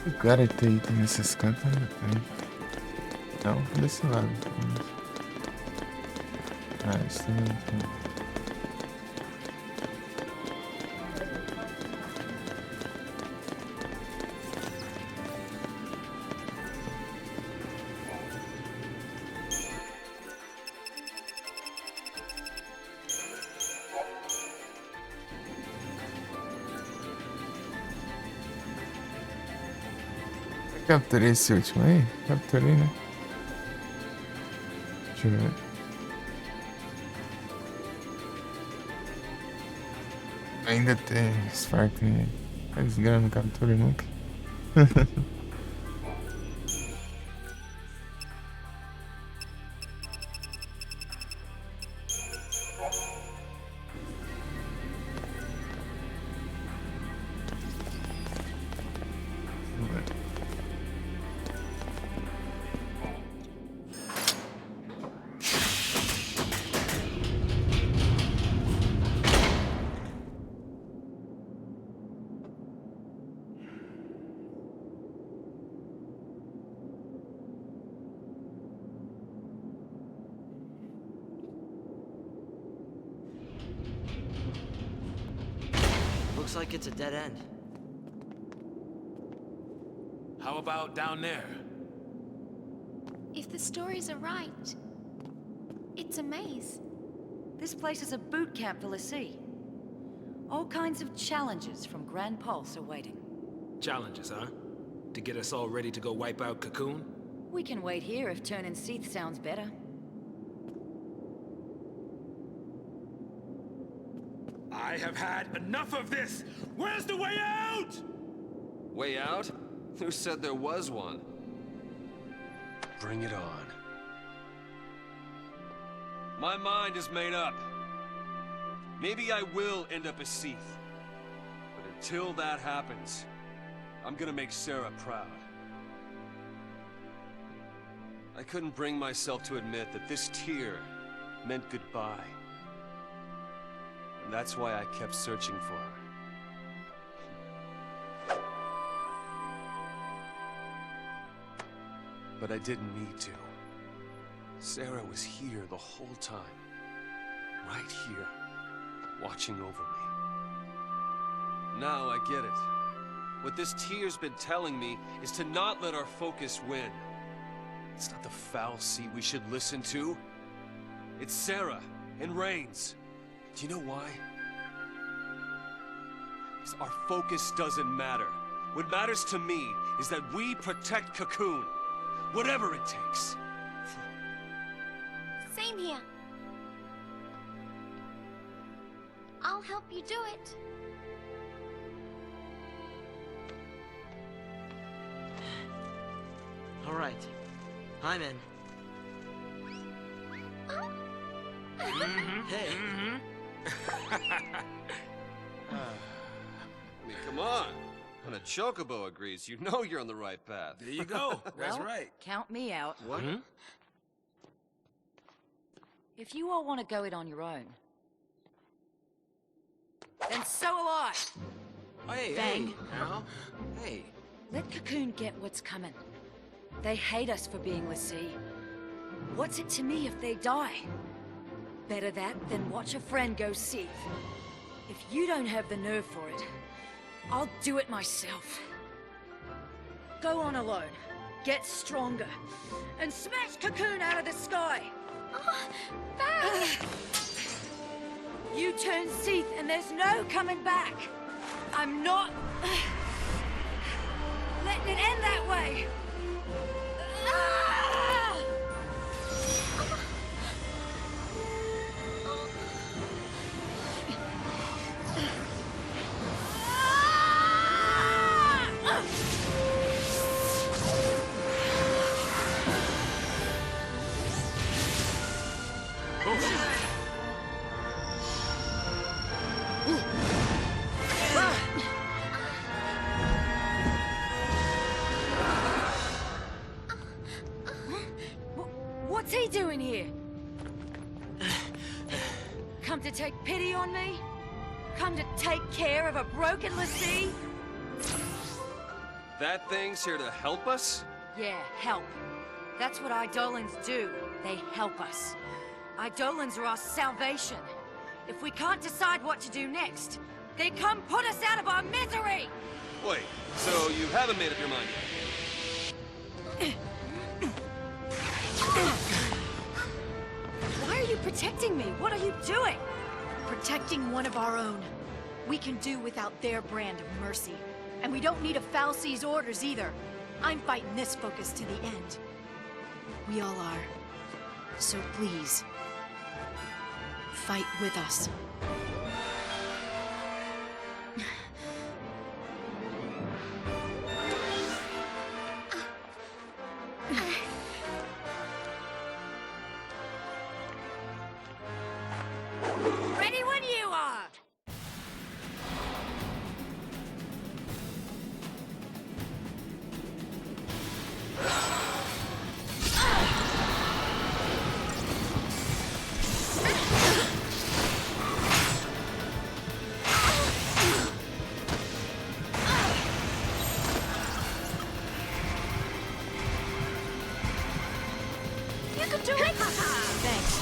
O cara tem item nesses cantos ainda tem. Não, desse lado. Ah, isso também tem. Capturei esse último aí? Capturei, né? Deixa eu ver. Ainda tem Sparkling aí. Mas grana não captura nunca. Looks like it's a dead end. How about down there? If the stories are right, it's a maze. This place is a boot camp for Lassie. All kinds of challenges from Grand Pulse are waiting. Challenges, huh? To get us all ready to go wipe out Cocoon? We can wait here if turning Seath sounds better. I have had enough of this. Where's the way out? Way out? Who said there was one? Bring it on. My mind is made up. Maybe I will end up as Seath. But until that happens, I'm gonna make Sarah proud. I couldn't bring myself to admit that this tear meant goodbye. And that's why I kept searching for her. But I didn't need to. Sarah was here the whole time. Right here. Watching over me. Now I get it. What this tear's been telling me is to not let our focus win. It's not the foul sea we should listen to. It's Sarah and Rains. Do you know why? Because our focus doesn't matter. What matters to me is that we protect Cocoon. Whatever it takes. Same here. I'll help you do it. All right. I'm in. Hey. I mean, come on. When a chocobo agrees, you know you're on the right path. There you go. That's Well, right. Count me out. What? If you all want to go it on your own, then so will I. Hey, Fang. hey, Al. Hey. Let Cocoon get what's coming. They hate us for being l'Cie. What's it to me if they die? Better that than watch a friend go seethe. If you don't have the nerve for it, I'll do it myself. Go on alone, get stronger, and smash Cocoon out of the sky! Fang! You turn seethe and there's no coming back! I'm not... letting it end that way! Ah! What's he doing here? Come to take pity on me? Come to take care of a broken l'Cie? That thing's here to help us? Yeah, help. That's what Eidolons do. They help us. Eidolons are our salvation. If we can't decide what to do next, they come put us out of our misery! Wait, so you haven't made up your mind yet? Why are you protecting me? What are you doing? Protecting one of our own. We can do without their brand of mercy. And we don't need a fal'Cie's orders either. I'm fighting this focus to the end. We all are. So please, fight with us. Ready when you are! You can do it! Thanks.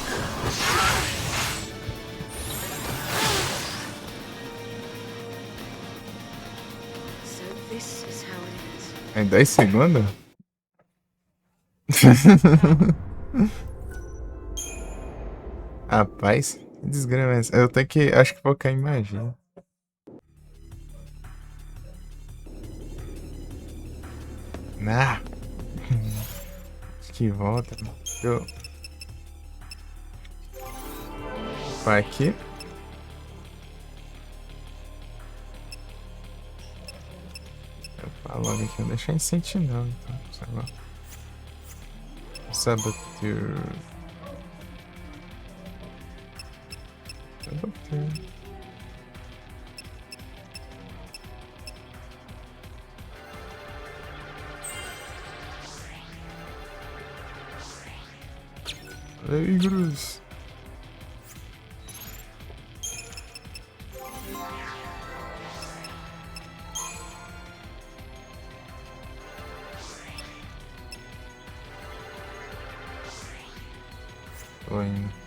So this is how it is. Em 10 segundos? Rapaz, que desgrama é essa? Eu tenho que. Acho que focar em magia. Ah! Acho que volta. Eu... Vai aqui. Eu falo logo aqui, eu deixar em sentinela, então, sei lá. Saboteur. Saboteur. Ei, Gruz. Tô indo.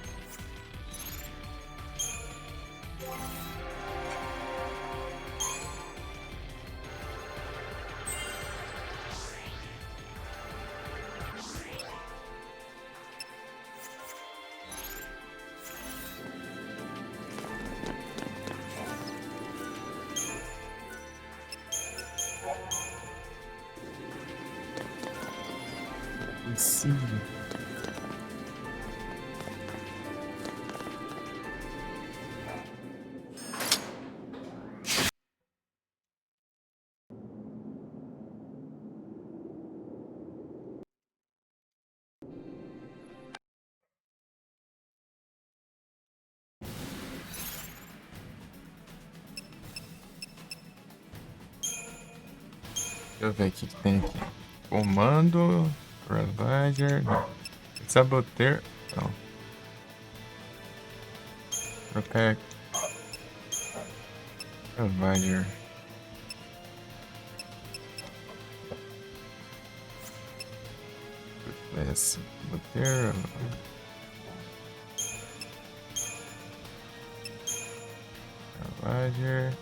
Sim. Deixa eu ver o que tem aqui. Comando, Ravager, não. Saboteur, não. Trocar Ravager. Saboteur. Ravager.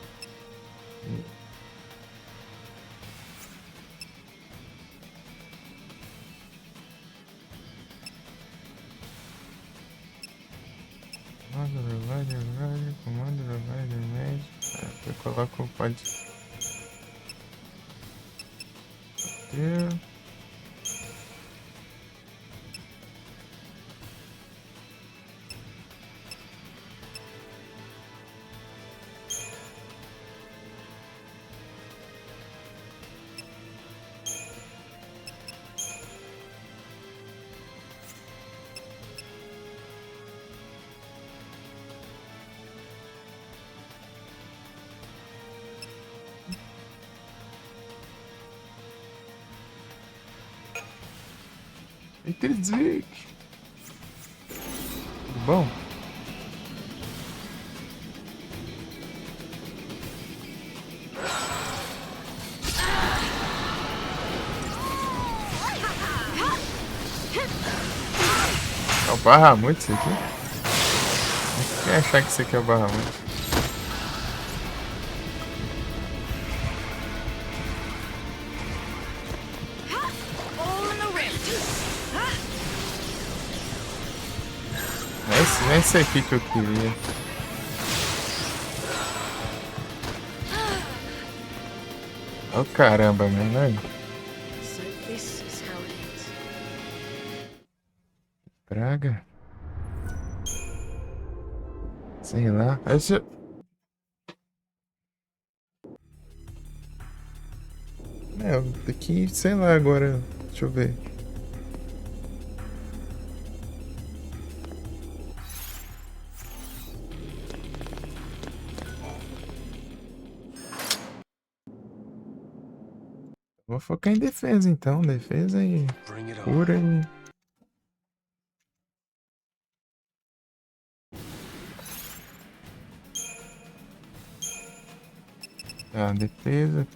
Comando, Ravager, médio. Eu coloco, pode ter. Interdzik. Bom. É o Bahamut isso aqui? Quem achar que isso aqui é o Bahamut? É esse aqui que eu queria. Oh caramba, mano. So this is how it ends. Praga. Sei lá. Esse... daqui, sei lá agora. Deixa eu ver. Vou focar em defesa então, defesa e cura e... Tá, defesa.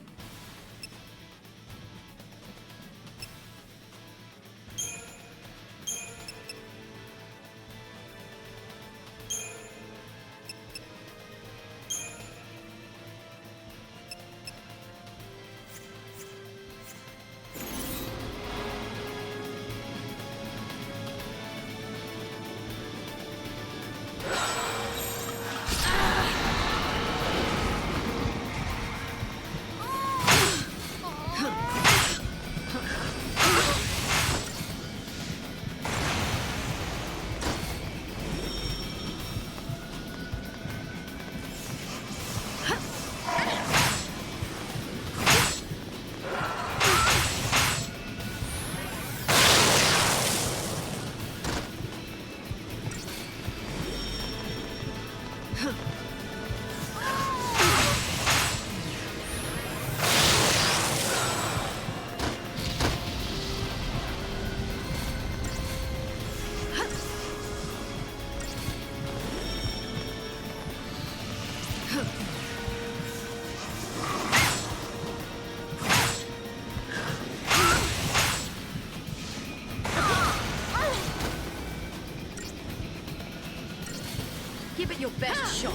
it your best shot.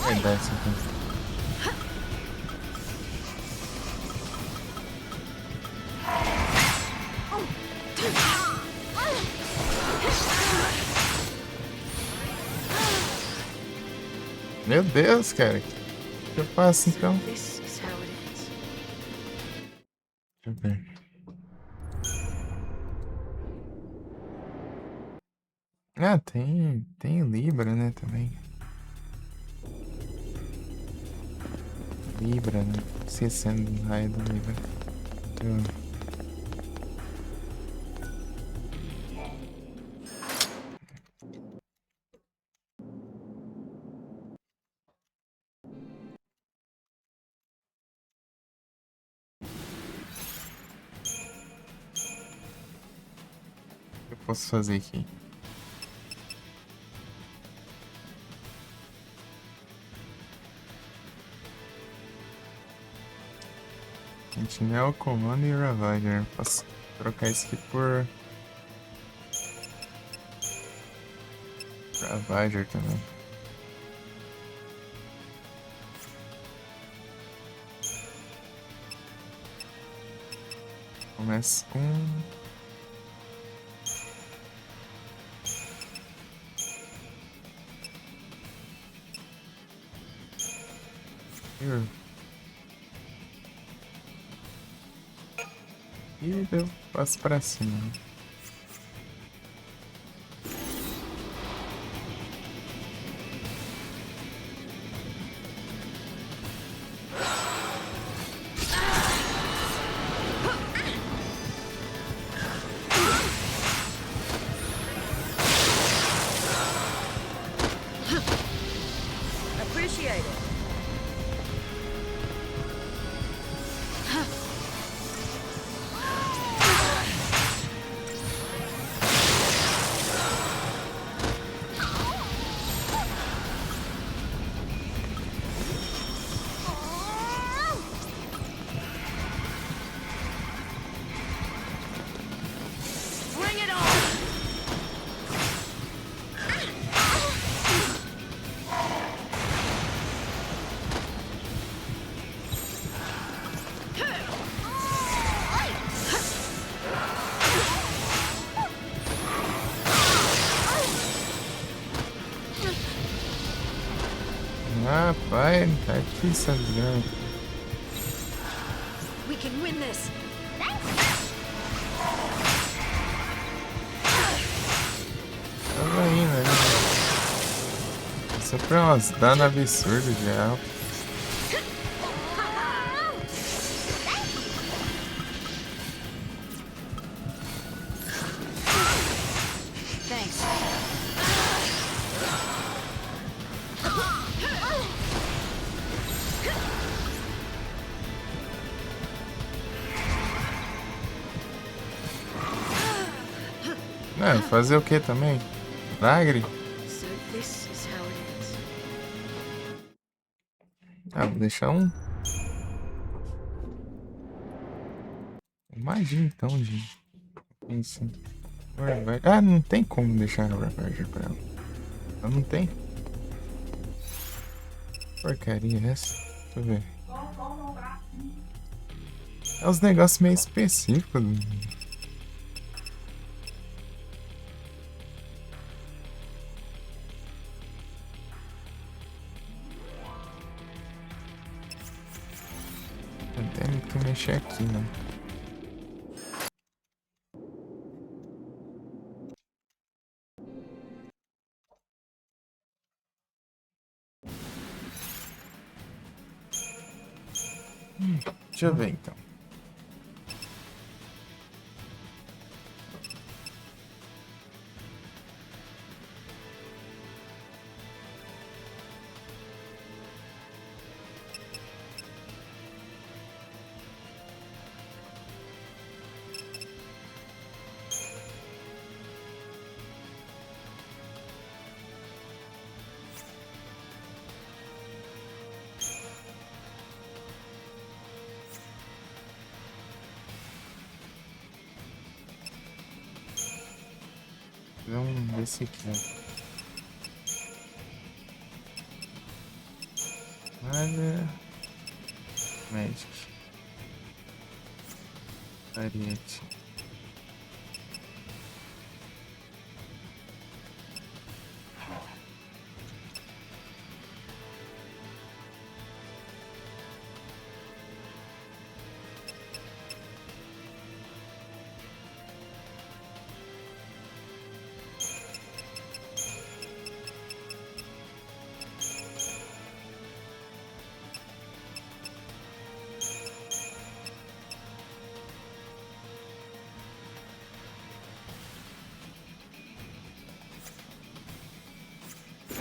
Vai dar isso aqui. Meu Deus, cara. O que eu faço então? This is how it ends. Deixa eu ver. Ah, tem Libra, né, também. Libra, né? Esquecendo do raio do Libra. O que eu posso fazer aqui? Sentinel, Comando e Ravager. Posso trocar isso aqui por Ravager também. Começa com... E eu passo pra cima. Né? Appreciate it. Bring it on! Rapaz, tá difícil a grana. We can win this. Tava indo ali. Sempre umas danos absurdas de alma. Thanks. Não, fazer o que também? Milagre? So this is how it ends. Ah, vou deixar um. Imagina então, gente. Isso. Ah, não tem como deixar a Ravager pra ela. Ela não tem. Porcaria essa. Deixa eu ver. É uns negócios meio específicos. Não tem muito que mexer aqui, não. Deixa eu ver então. fazer um desse aqui, ó. Olha. Magic. Ariete.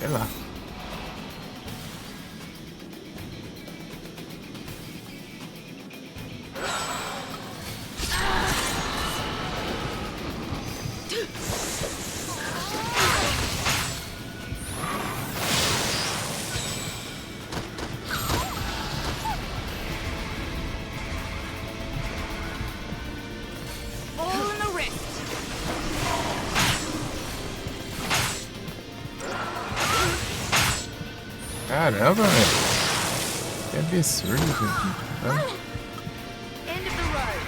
Sei lá. All in the wrist. Caramba, velho. Que absurdo, gente. End of the road.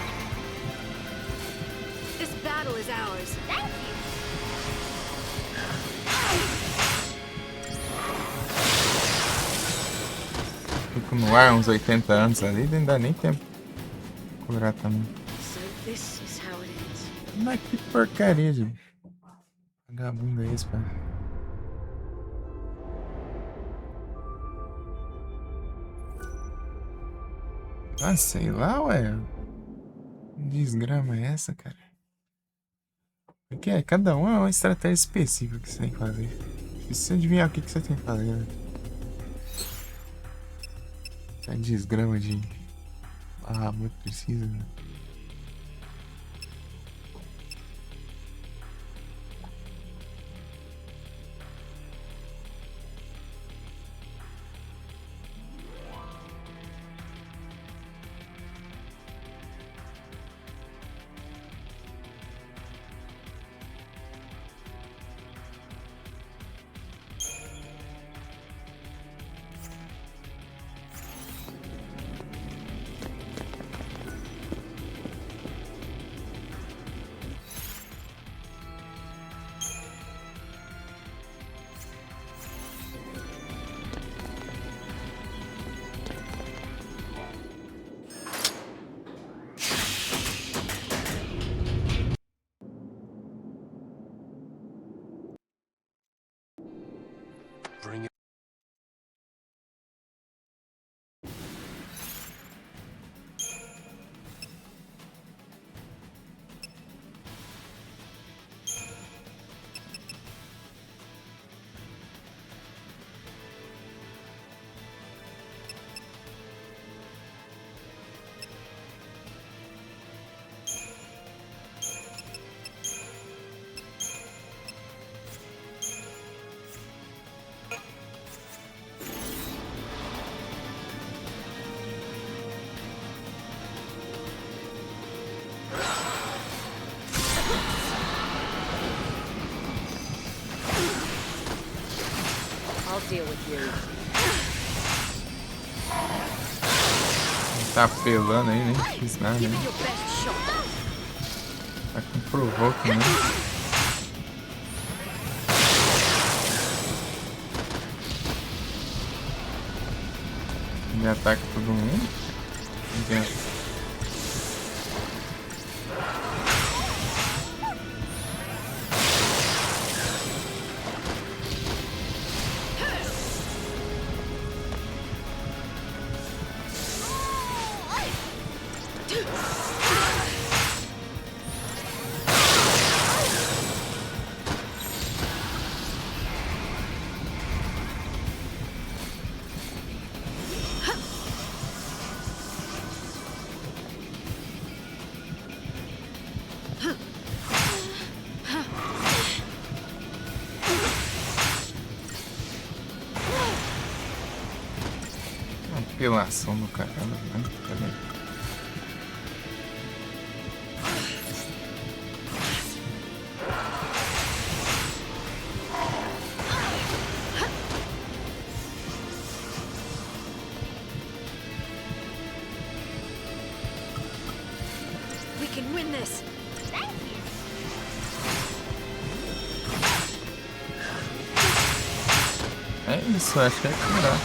This battle is ours. Thank you. Fico no ar uns 80 anos ali, nem dá nem tempo de curar também. So this is how it ends. Mas que porcaria, gente. Vagabundo é esse, pai. Ah, sei lá, ué. Que desgrama é essa, cara? Porque cada um é uma estratégia específica que você tem que fazer. Difícil adivinhar o que você tem que fazer, né? É desgrama de... Ah, muito precisa, né? Bring it. I'll deal with you. Tá apelando aí, nem fiz nada, Give né? it your best shot. Tá com provoke, né? Ele ataca todo mundo. Entendo. Apelação do caramba, né? Cadê? this. Thank you. É isso, acho que é curar.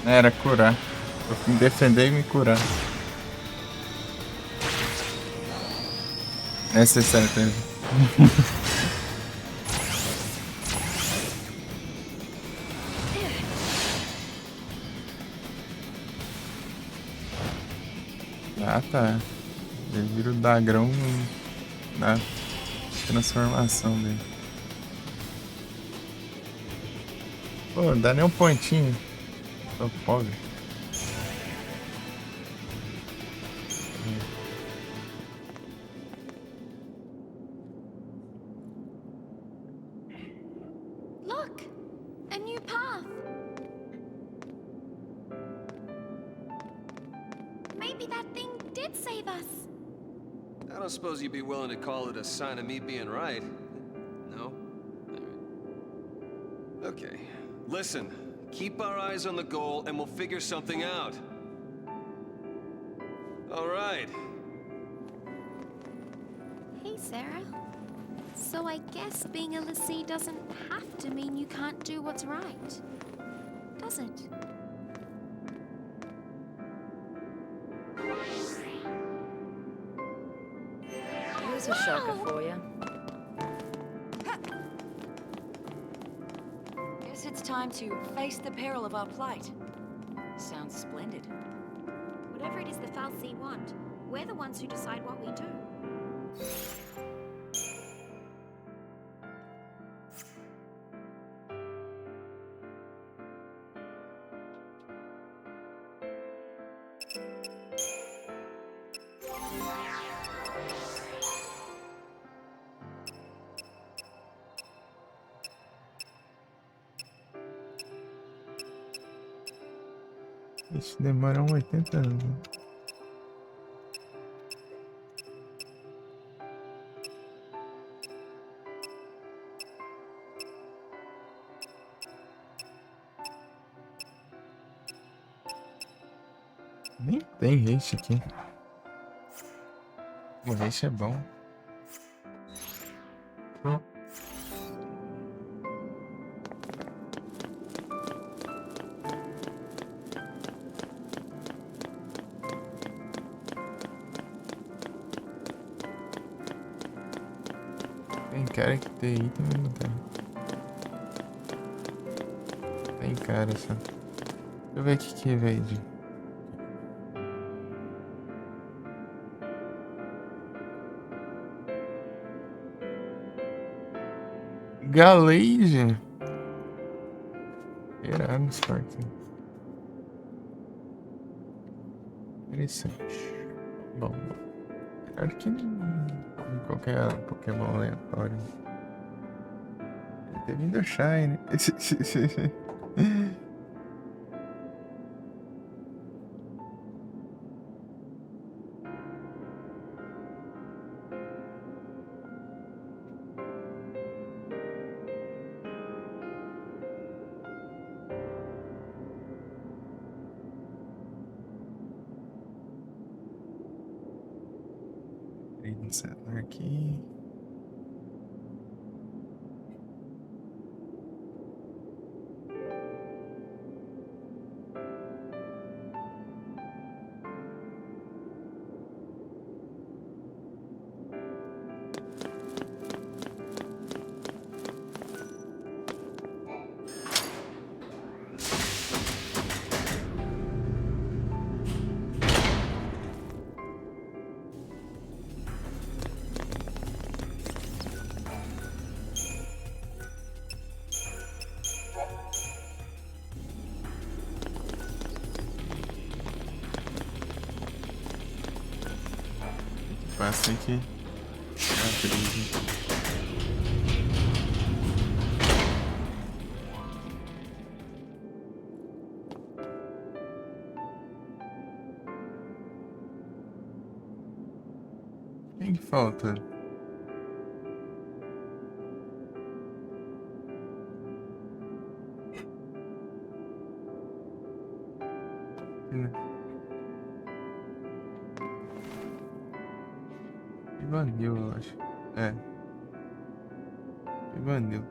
Era curar. Eu fui me defender e me curar. Essa é certeza. Ah, tá. Ele vira o Dagrão na transformação dele. Pô, não dá nem um pontinho. Tô pobre. Look! A new path! Maybe that thing did save us. I don't suppose you'd be willing to call it a sign of me being right. No? Okay. Listen, keep our eyes on the goal and we'll figure something out. All right. Hey, Sarah. So I guess being a l'Cie doesn't have to mean you can't do what's right, does it? Here's a shocker for you. Guess it's time to face the peril of our plight. Sounds splendid. Whatever it is the fal'Cie want, we're the ones who decide what we do. Isso demora 80 anos. Né? Nem tem haste aqui. O haste é bom. Tem cara que tem item, mas não tem. Tem cara só. Deixa eu ver o que veio de. Galeija. Irado esse quarto. Interessante. Bom, claro que qualquer Pokémon aleatório. Ele ter vindo a Shine. Settler aqui. Passa aqui. Quem que falta? Ivanil, eu acho. É. Ivanil.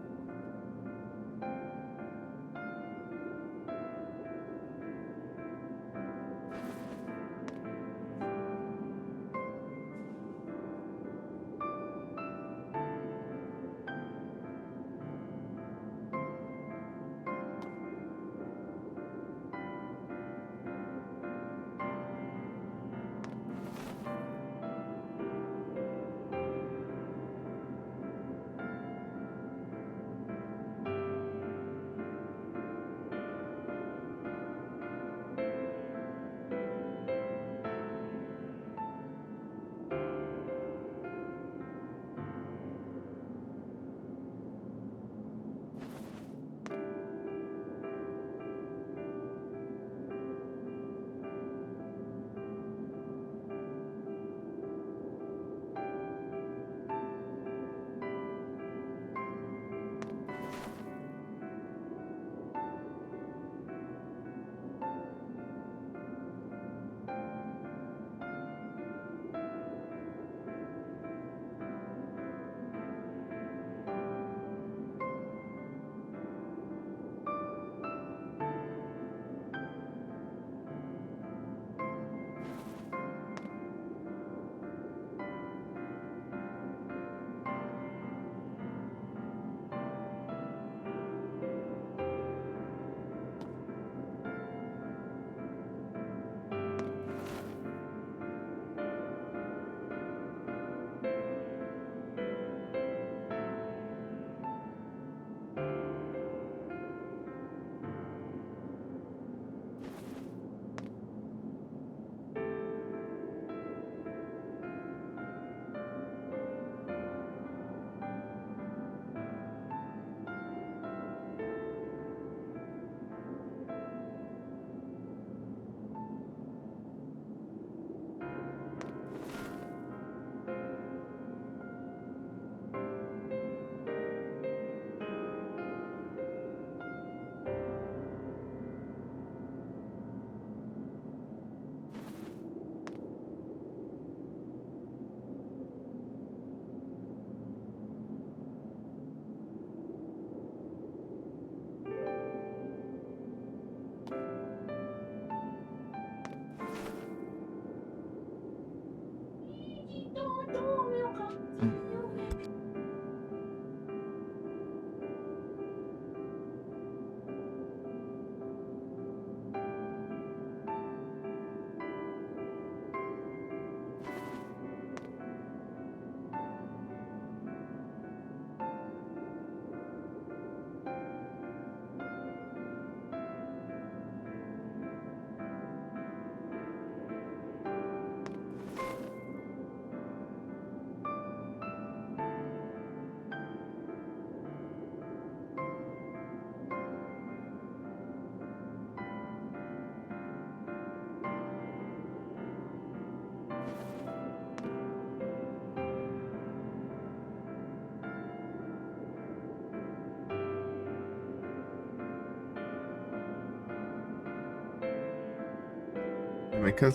Como é que eu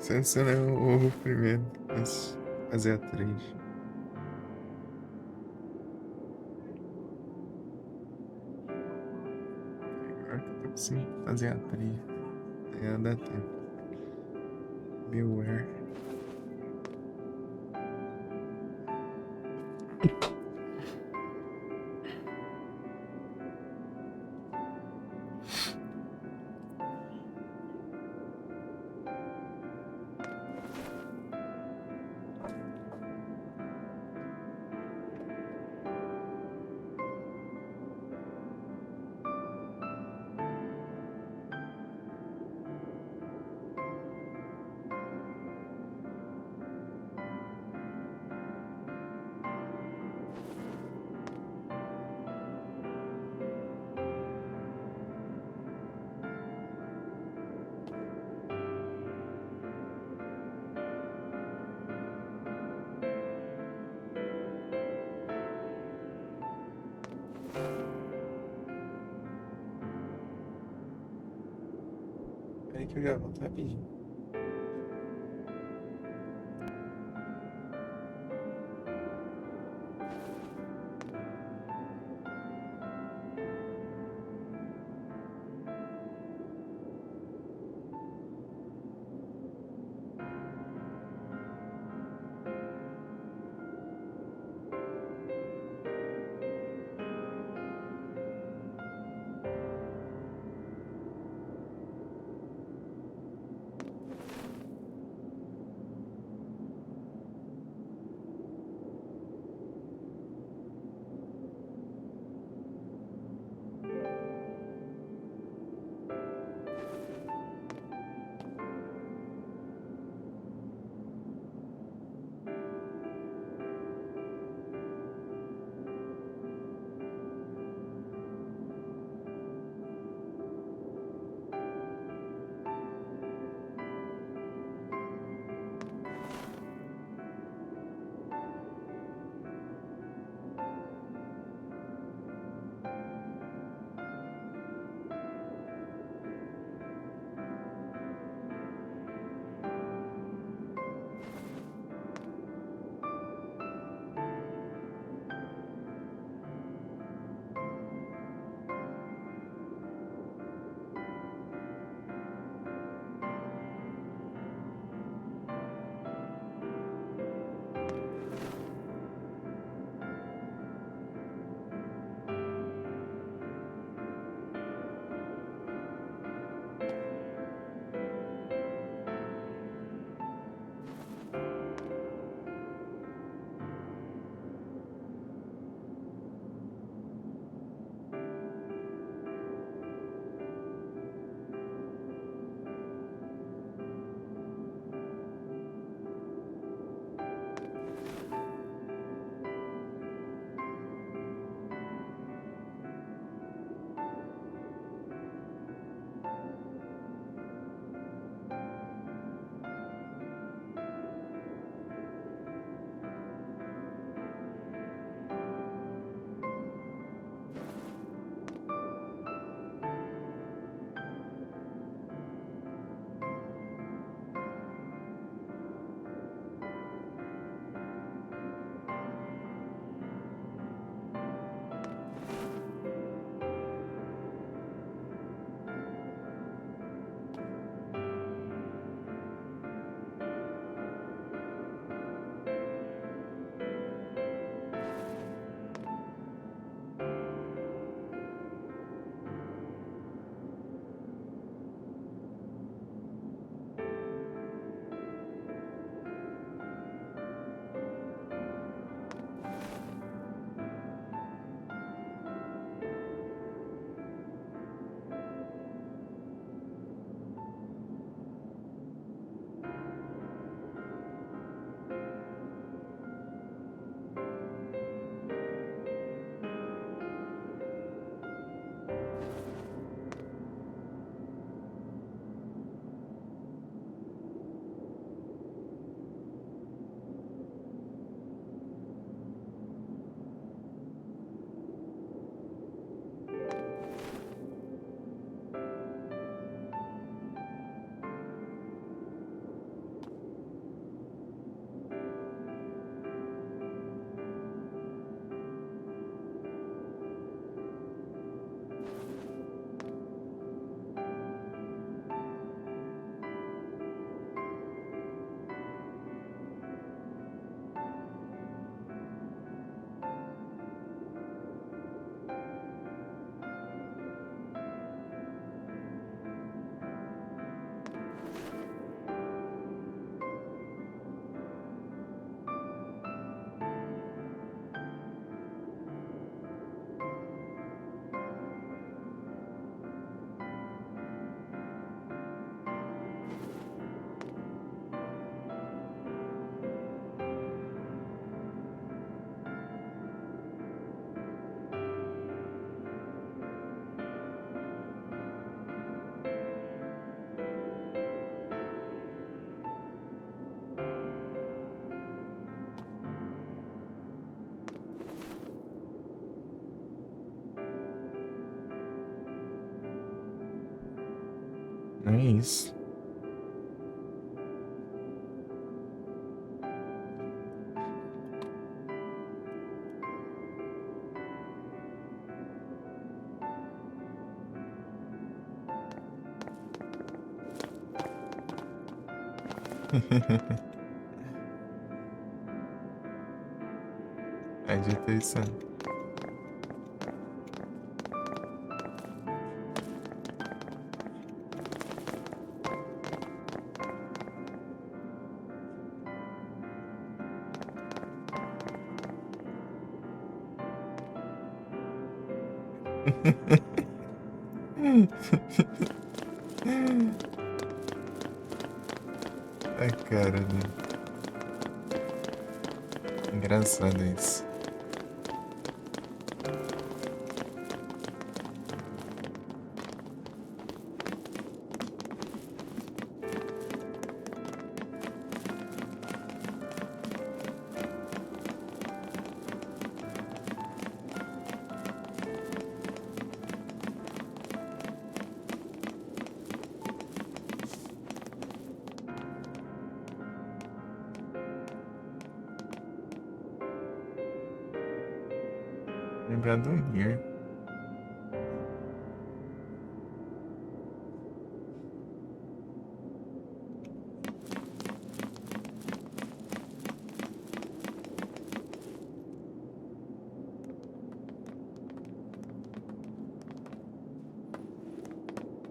selecionei o primeiro? Mas fazer a 3. Agora que eu tô conseguindo fazer a 3. Aí dá tempo. Beware. aí que eu já volto rapidinho. isso. É dito isso. Ai, cara, engraçado isso. Lembrar do Mir.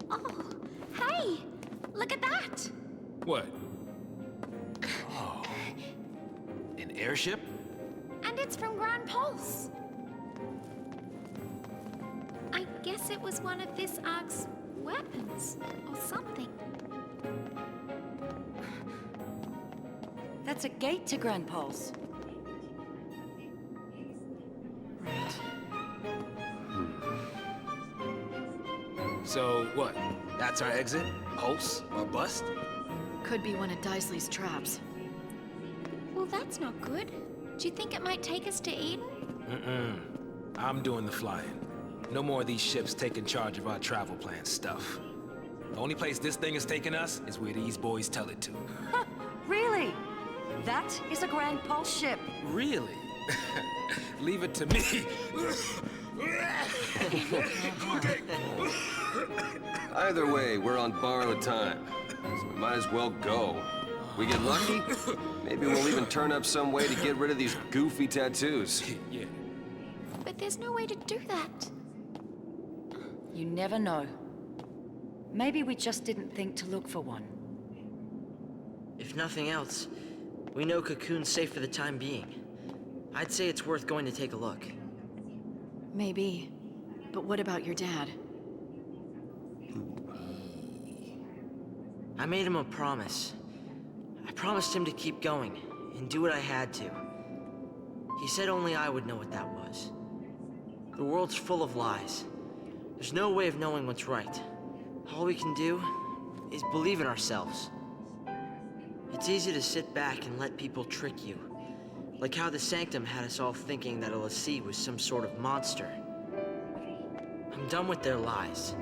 Oh, hey! Look at that! What? Oh. An airship? And it's from Grand Pulse. I guess it was one of this Ark's weapons, or something. That's a gate to Grand Pulse. So what? That's our exit? Pulse or bust? Could be one of Daisley's traps. Well, that's not good. Do you think it might take us to Eden? I'm doing the flying. No more of these ships taking charge of our travel plan stuff. The only place this thing is taking us is where these boys tell it to. Really? That is a Grand Pulse ship. Really? Leave it to me. Either way, we're on borrowed time, so we might as well go. We get lucky, maybe we'll even turn up some way to get rid of these goofy tattoos. Yeah. But there's no way to do that. You never know. Maybe we just didn't think to look for one. If nothing else, we know Cocoon's safe for the time being. I'd say it's worth going to take a look. Maybe. But what about your dad? I made him a promise. I promised him to keep going and do what I had to. He said only I would know what that was. The world's full of lies. There's no way of knowing what's right. All we can do is believe in ourselves. It's easy to sit back and let people trick you. Like how the Sanctum had us all thinking that a l'Cie was some sort of monster. I'm done with their lies.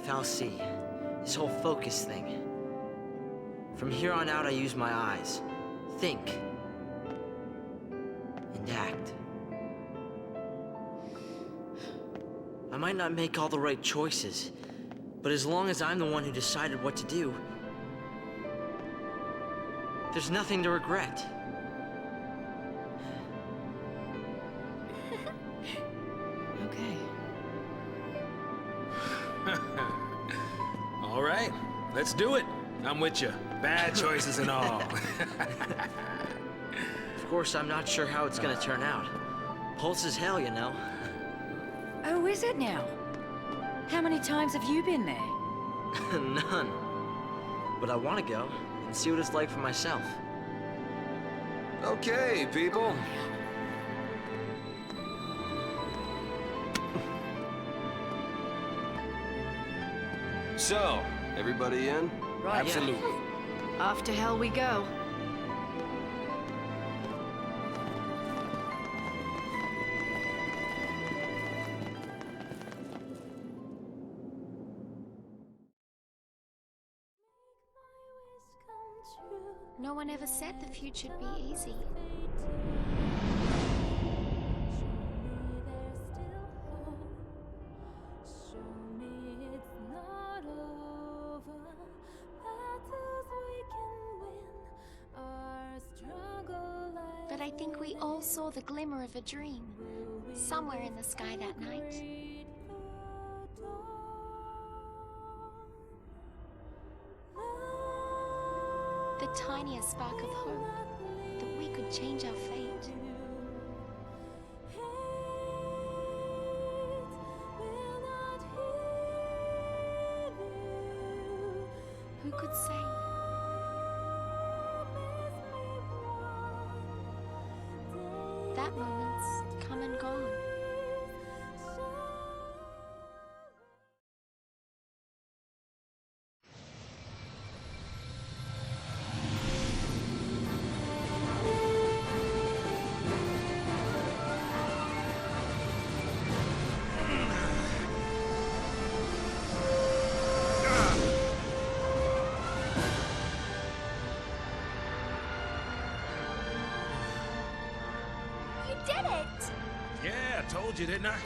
fal'Cie, this whole focus thing. From here on out, I use my eyes. Think. And act. I might not make all the right choices, but as long as I'm the one who decided what to do, there's nothing to regret. Okay. All right, let's do it. I'm with you. Bad choices and all. Of course, I'm not sure how it's gonna turn out. Pulse is hell, you know. Oh, is it now? How many times have you been there? None. But I want to go and see what it's like for myself. Okay, people. So, everybody in? Right. Absolutely. Off to hell we go. No one ever said the future'd be easy. But I think we all saw the glimmer of a dream, somewhere in the sky that night. The tiniest spark of hope that we could change our fate. Who could say? That moment's come and gone. You did it! Yeah, I told you, didn't I?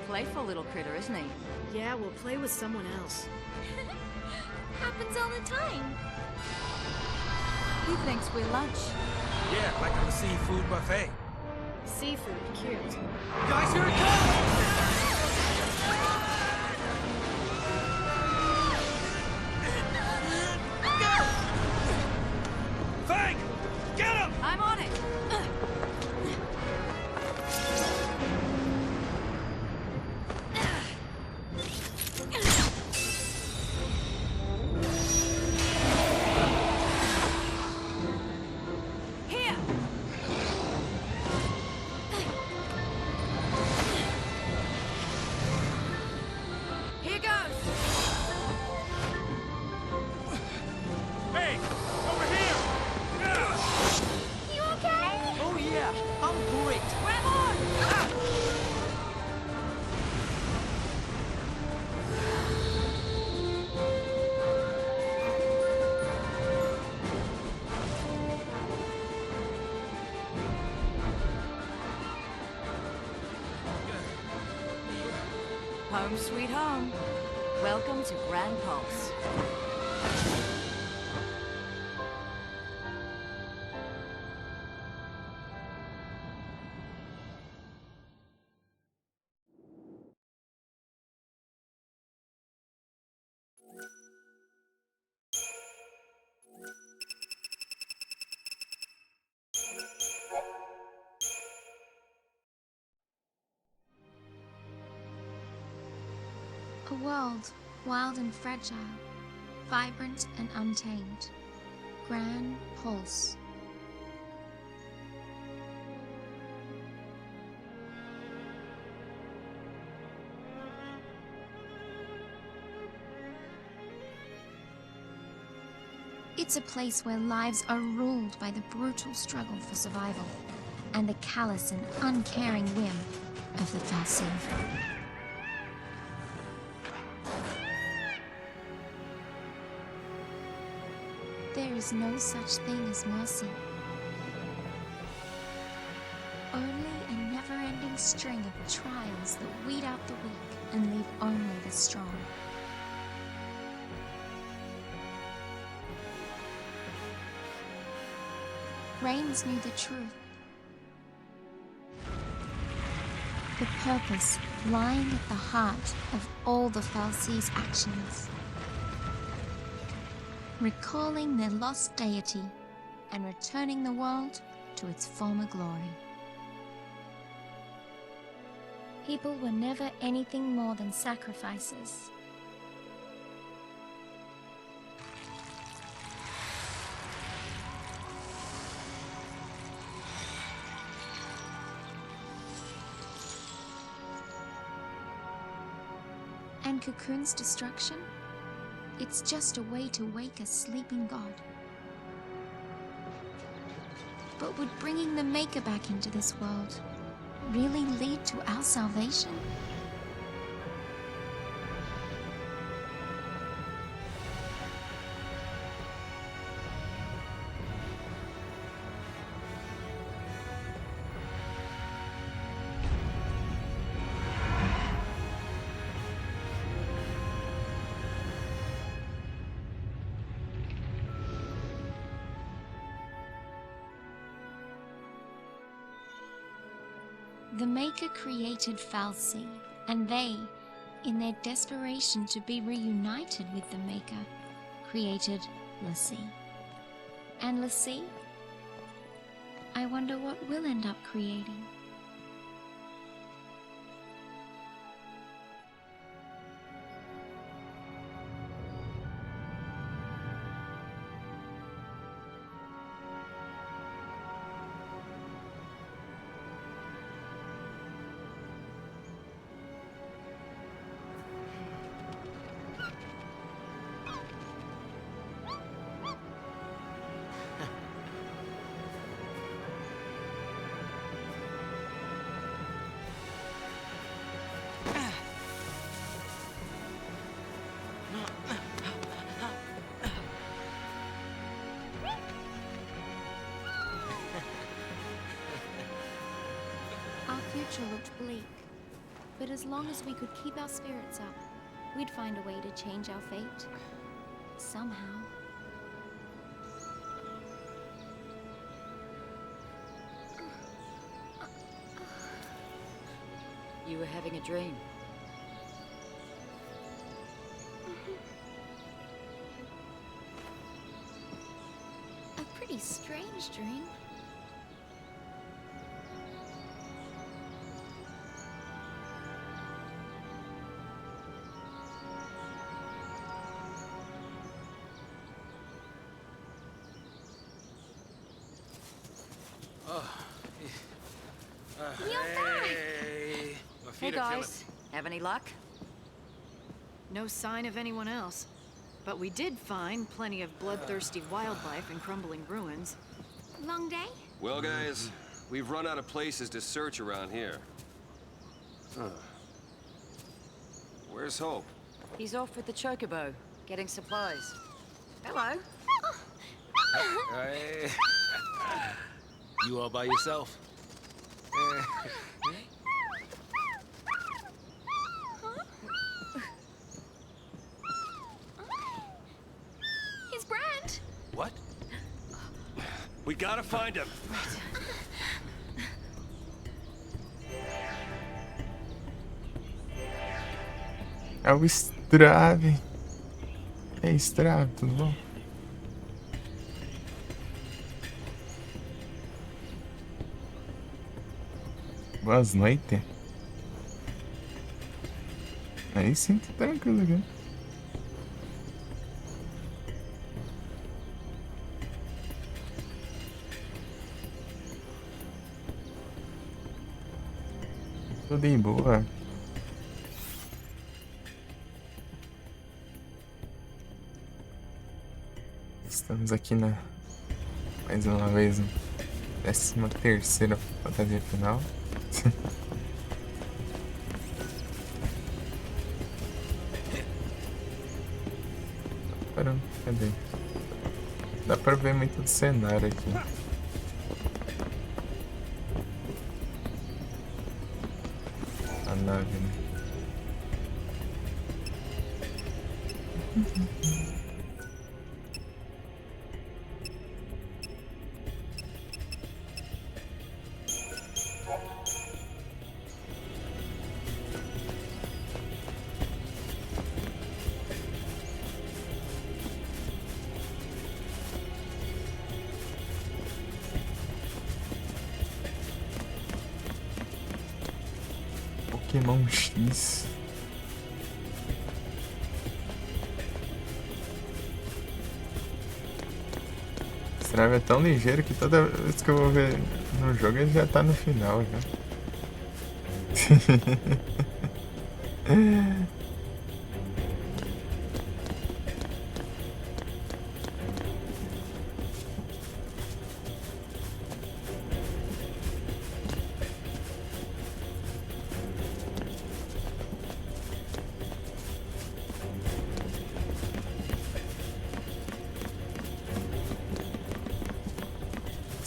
Playful little critter, isn't he? Yeah, we'll play with someone else. Happens all the time. He thinks we're lunch. Yeah, like on the seafood buffet. Seafood, cute. Guys, here it comes! Fang! Get him! I'm on it! Here! Here goes! Hey! Over here! You okay? Oh yeah, I'm great. Grab on! Home sweet home. Welcome to Grand Pulse. A world wild and fragile, vibrant and untamed. Grand Pulse. It's a place where lives are ruled by the brutal struggle for survival and the callous and uncaring whim of the Fal'Cie. There is no such thing as mercy. Only a never-ending string of trials that weed out the weak and leave only the strong. Reigns knew the truth. The purpose lying at the heart of all the Fal'Cie's actions. Recalling their lost deity and returning the world to its former glory. People were never anything more than sacrifices. And Cocoon's destruction? It's just a way to wake a sleeping god. But would bringing the Maker back into this world really lead to our salvation? The Maker created fal'Cie, and they, in their desperation to be reunited with the Maker, created l'Cie. And l'Cie? I wonder what we'll end up creating. Our future looked bleak, but as long as we could keep our spirits up, we'd find a way to change our fate. Somehow. You were having a dream. A pretty strange dream. Hey, my Hey feet are killing guys, have any luck? No sign of anyone else. But we did find plenty of bloodthirsty wildlife in crumbling ruins. Long day? Well, guys, we've run out of places to search around here. Where's Hope? He's off with the Chocobo, getting supplies. Hello. Hey. You all by yourself? He's Brand! What? We gotta find him. É o Strave. Ei, Strave, tudo bom? Boas noites. Aí sim, tá tranquilo aqui. Tudo em boa. Estamos aqui na mais uma vez no 13ª fantasia final. Caramba, cadê? Dá pra ver muito do cenário aqui. A nave, né? Pokémon X. Esse drive é tão ligeiro que toda vez que eu vou ver no jogo ele já tá no final já.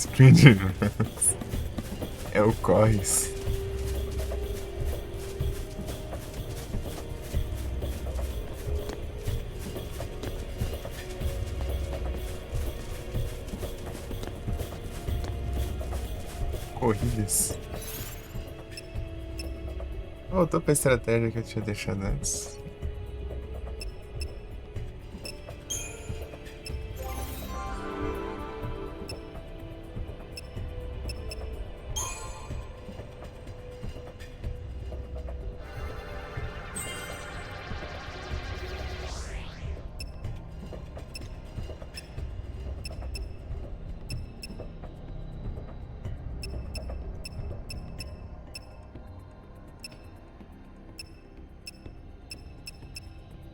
Speedruns. É o Corres. Corridas. Voltou pra estratégia que eu tinha deixado antes.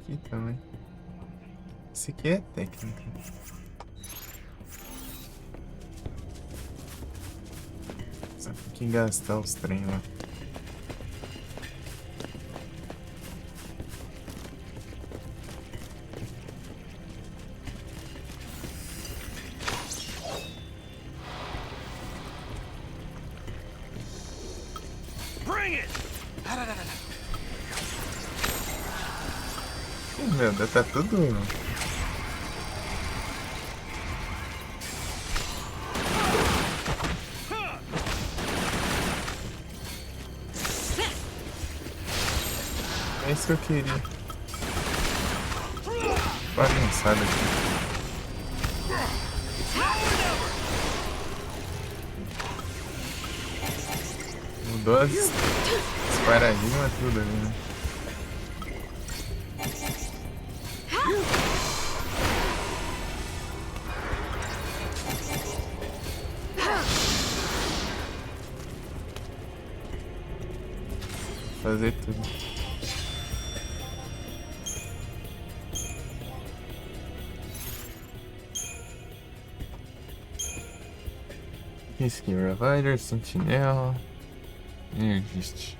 Aqui também. Esse aqui é técnica. Só tem que gastar os trem lá. Bring it! Meu Deus, tá tudo. É isso que eu queria. Bagunçado aqui. Mudou as paradigmas tudo ali, né? Fazer tudo. Risky Provider, Sentinel. Existe.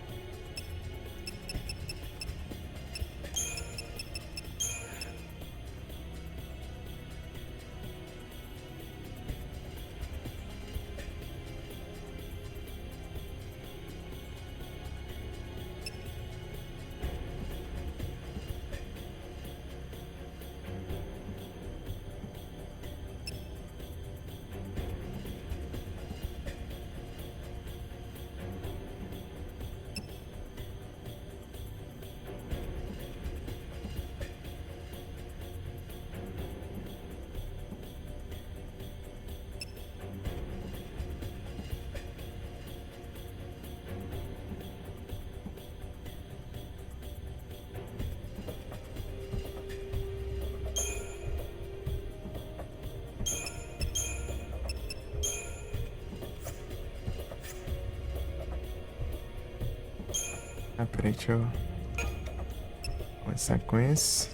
Ah, peraí, deixa eu começar com esse.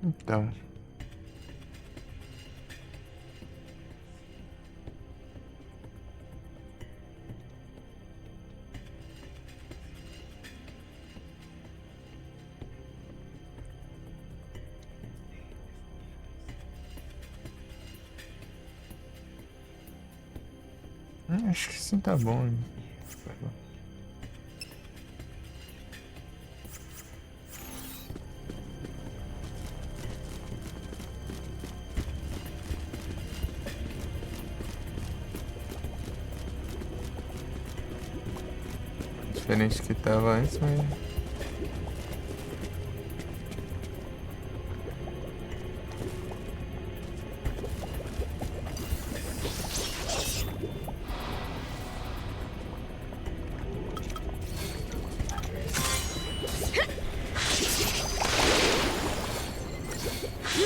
Então. Acho que sim, tá bom. Diferente do que tava antes, mas...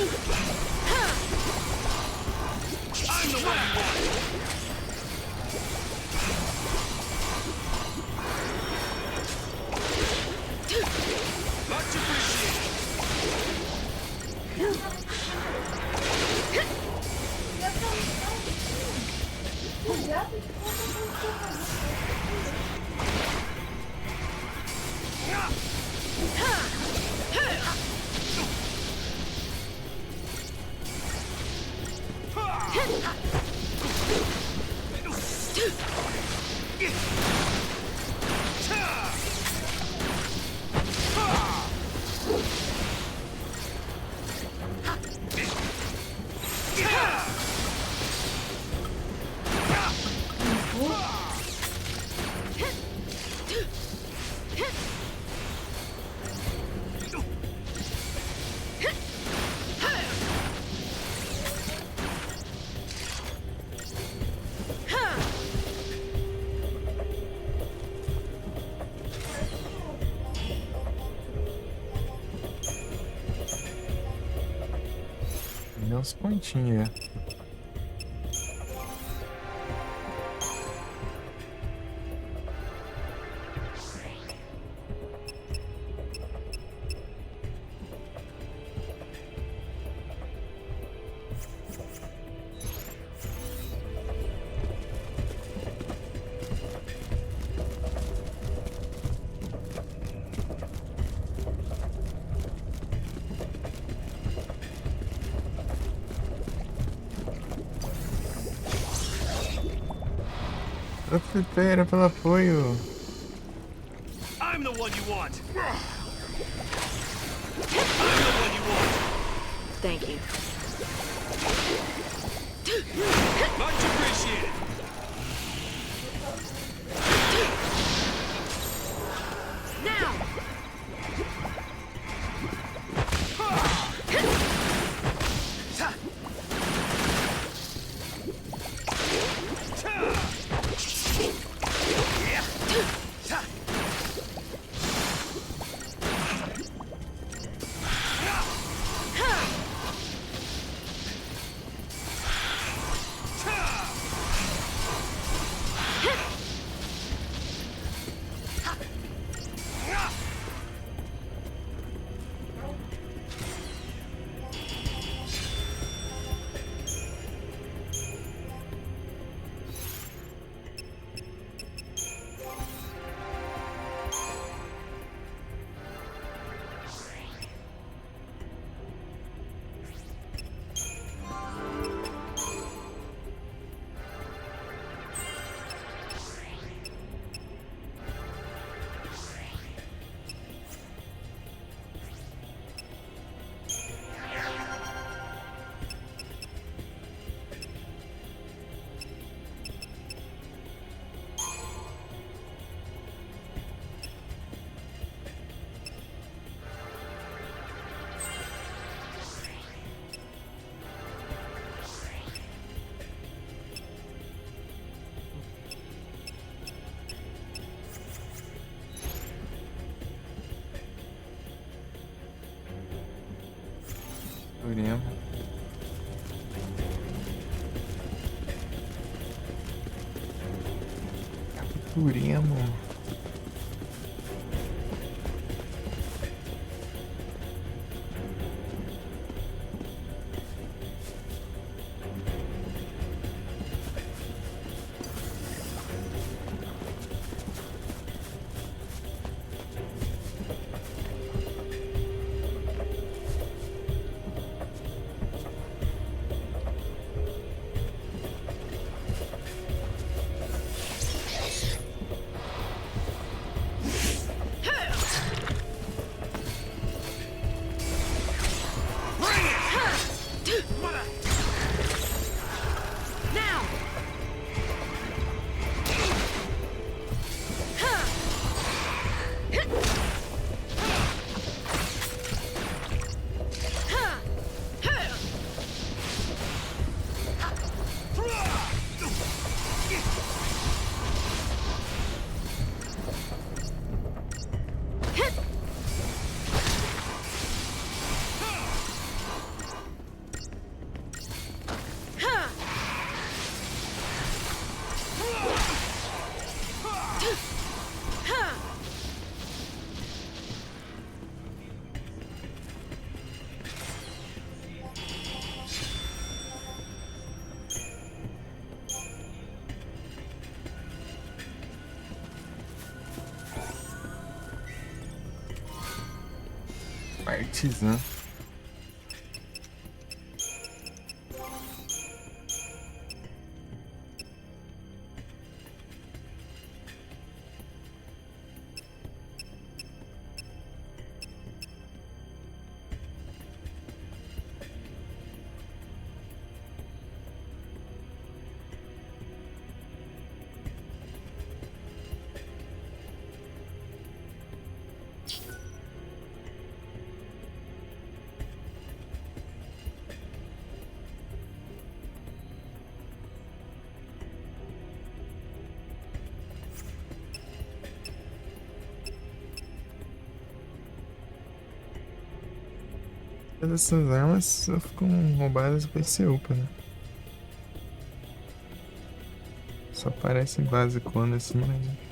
I'm the one you want! Much appreciated! Deu uns pontinhos. Espera pelo apoio. I'm the one you want! I'm the one you want! Thank you. Much appreciated! Now! Capturemos. Capturemos. Partizan. Todas essas armas só ficam roubadas depois de ser upa, né? Só parece básico assim, mas...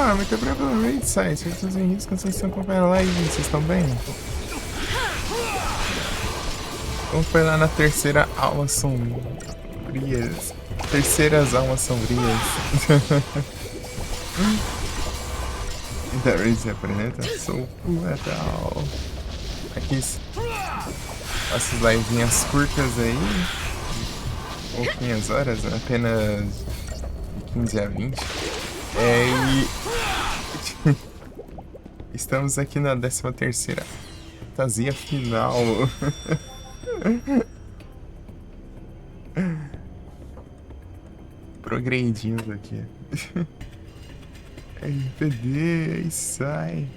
Ah, muito provavelmente sai. Certos em risco, vocês estão acompanhando lá e vocês estão bem? Como foi lá na terceira alma sombrias? Terceiras almas sombrias. Então, isso apresenta. Sou letal. Aqui, essas livezinhas curtas aí. Pouquinhas horas, apenas de 15 a 20. E estamos aqui na 13ª fantasia final. Progredindo aqui. RPD, aí sai.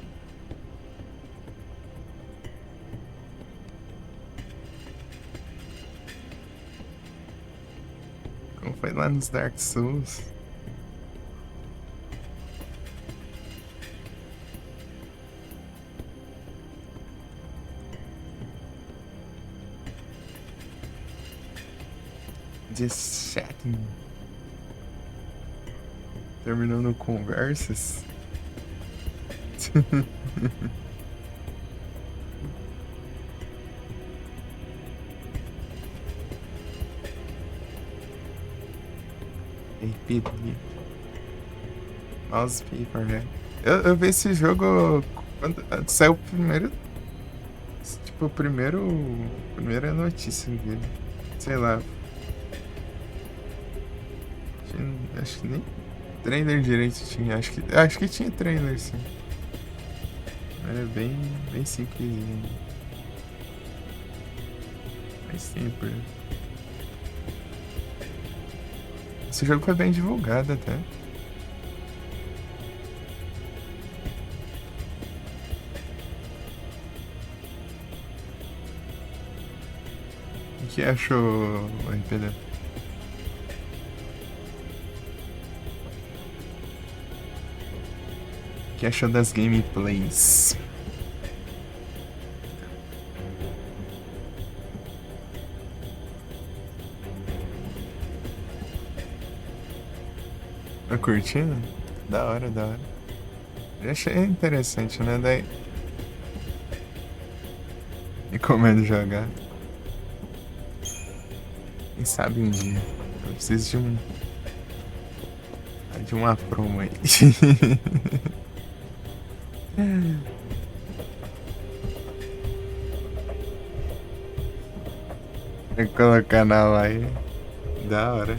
Como foi lá nos Dark Souls. Just chatting. Terminando conversas. RPD. Mouse paper, né? Eu vi esse jogo quando saiu o primeiro. Tipo, primeira notícia dele. Sei lá. Acho que nem trailer direito tinha. Acho que tinha trailer, sim. Era bem simplesinho. Mas sempre. Esse jogo foi bem divulgado até. O que achou, RPD? O que achou das gameplays? Tá curtindo? Da hora, da hora. Eu achei interessante, né? Daí. Recomendo jogar. Quem sabe um dia. Eu preciso de uma promo aí. Vou colocar na live. Da hora.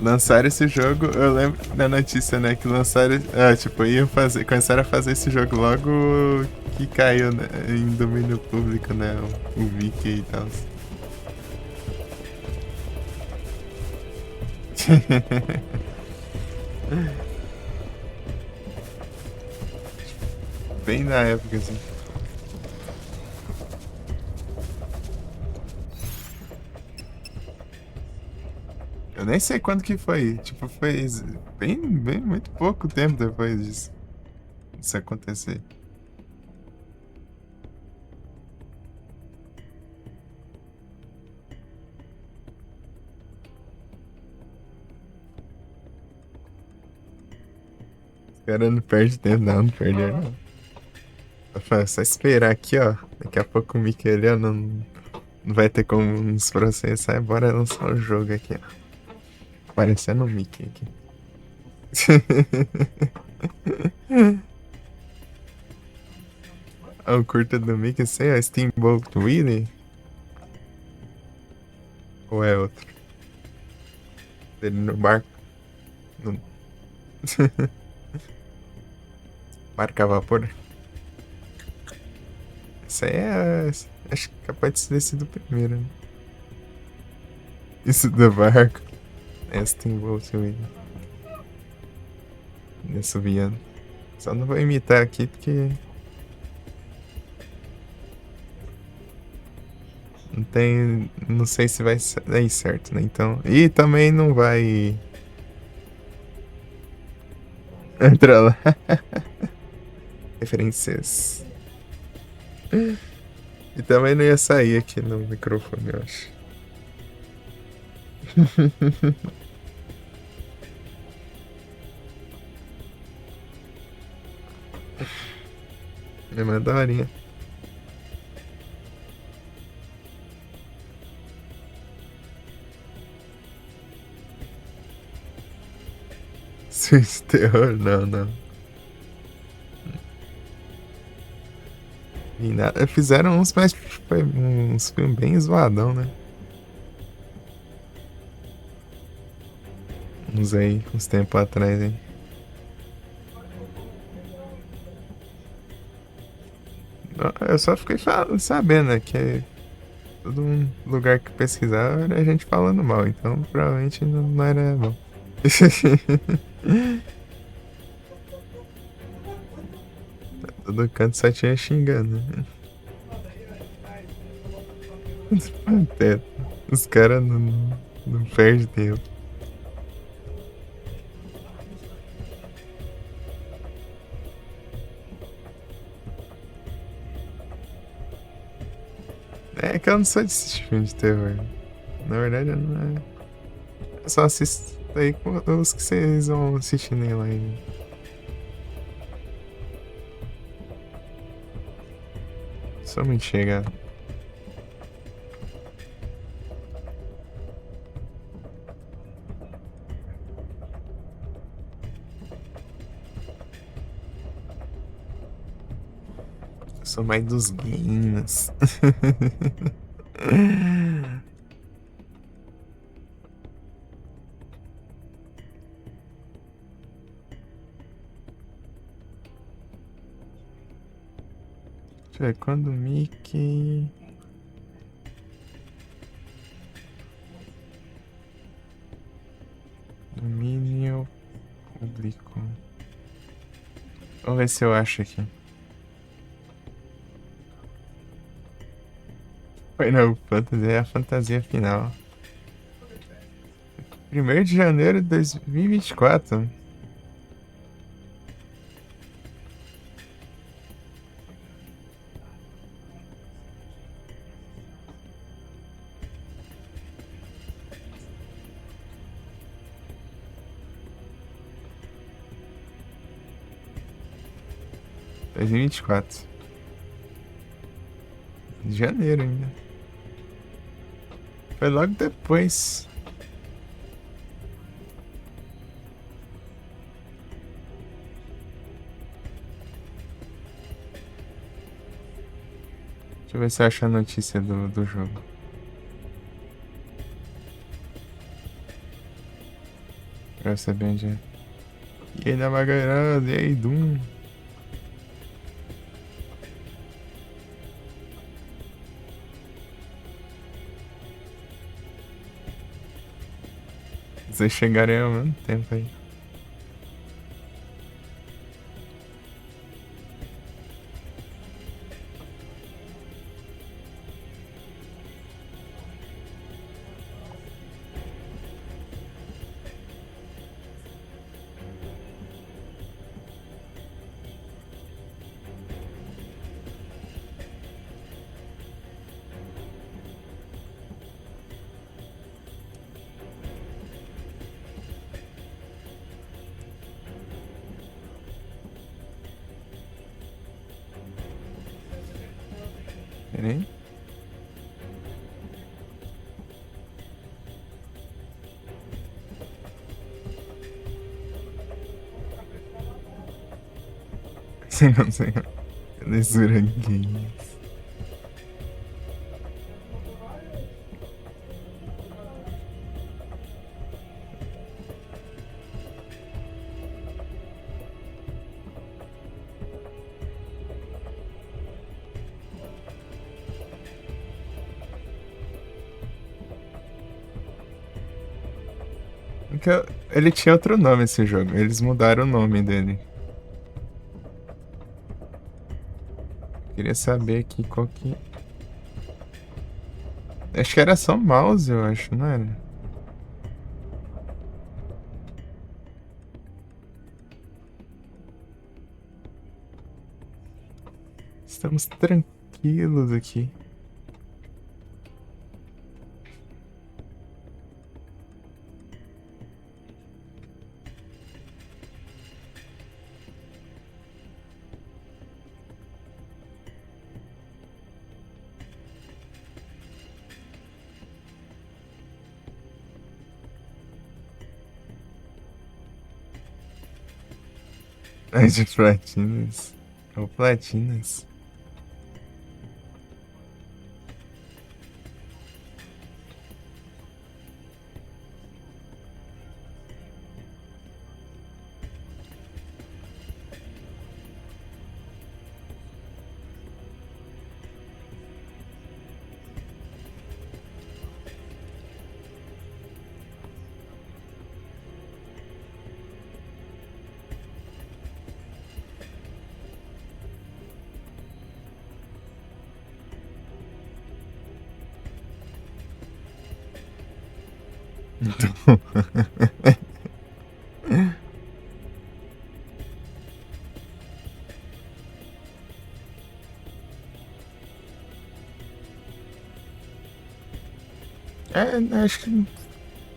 Lançaram esse jogo, eu lembro da notícia, né? Que lançaram. Tipo, começaram a fazer esse jogo logo que caiu, né, em domínio público, né? O Wiki e tal. Bem na época, assim. Eu nem sei quando que foi. Tipo, foi bem muito pouco tempo depois disso acontecer. Os caras não perdem tempo, não perderam, não. É só esperar aqui, ó. Daqui a pouco o Mickey ali, ó, não vai ter como nos processar. Bora lançar o jogo aqui, ó. Parecendo o Mickey aqui. O curta do Mickey, sei, é Steamboat Willie? Ou é outro? Ele no barco. No... Barco a vapor. Isso aí é. Acho que é capaz de ter sido o primeiro, né? Isso do barco. É Steamboat Willie. Assoviando. Só não vou imitar aqui porque. Não tem. Não sei se vai sair certo, né? Então. E também não vai. Entra lá. Referências. E também não ia sair aqui no microfone, eu acho. É uma daorinha. Filmes de terror? Não, não. E nada, fizeram uns, mas foi uns filmes bem zoadão, né? Uns aí, uns tempos atrás, hein? Eu só fiquei sabendo, né, que todo um lugar que pesquisava era a gente falando mal, então provavelmente não era bom. Todo canto só tinha xingando, né? Pateta. Os caras não perdem tempo. É que eu não sou de assistir filme de terror. Na verdade, eu não é. Eu só assisto aí com os que vocês vão assistindo aí lá ainda. Sou muito chegado. Eu sou mais dos games. Deixa eu ver, quando o Mickey... Domínio público. Vamos ver se eu acho aqui. Final Fantasy é a fantasia final. 1º de janeiro de 2024. De janeiro ainda. Foi logo depois. Deixa eu ver se eu acho a notícia do jogo. Pra saber onde é. E aí, Navagairado, e aí, Doom? Vocês chegarem ao mesmo tempo aí. Pera aí. Sem Lesura Games. Ele tinha outro nome esse jogo. Eles mudaram o nome dele. Queria saber aqui qual que... Acho que era só mouse, eu acho, não era? Estamos tranquilos aqui. É de platinas. Ou platinas. Então... acho que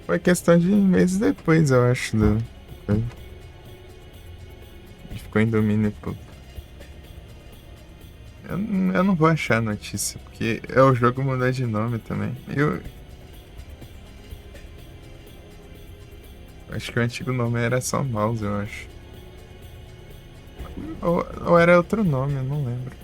foi questão de meses depois, eu acho. Ficou em domínio público. Eu não vou achar a notícia, porque é o jogo mudar de nome também. Eu acho que o antigo nome era só Mouse, eu acho. Ou era outro nome, eu não lembro.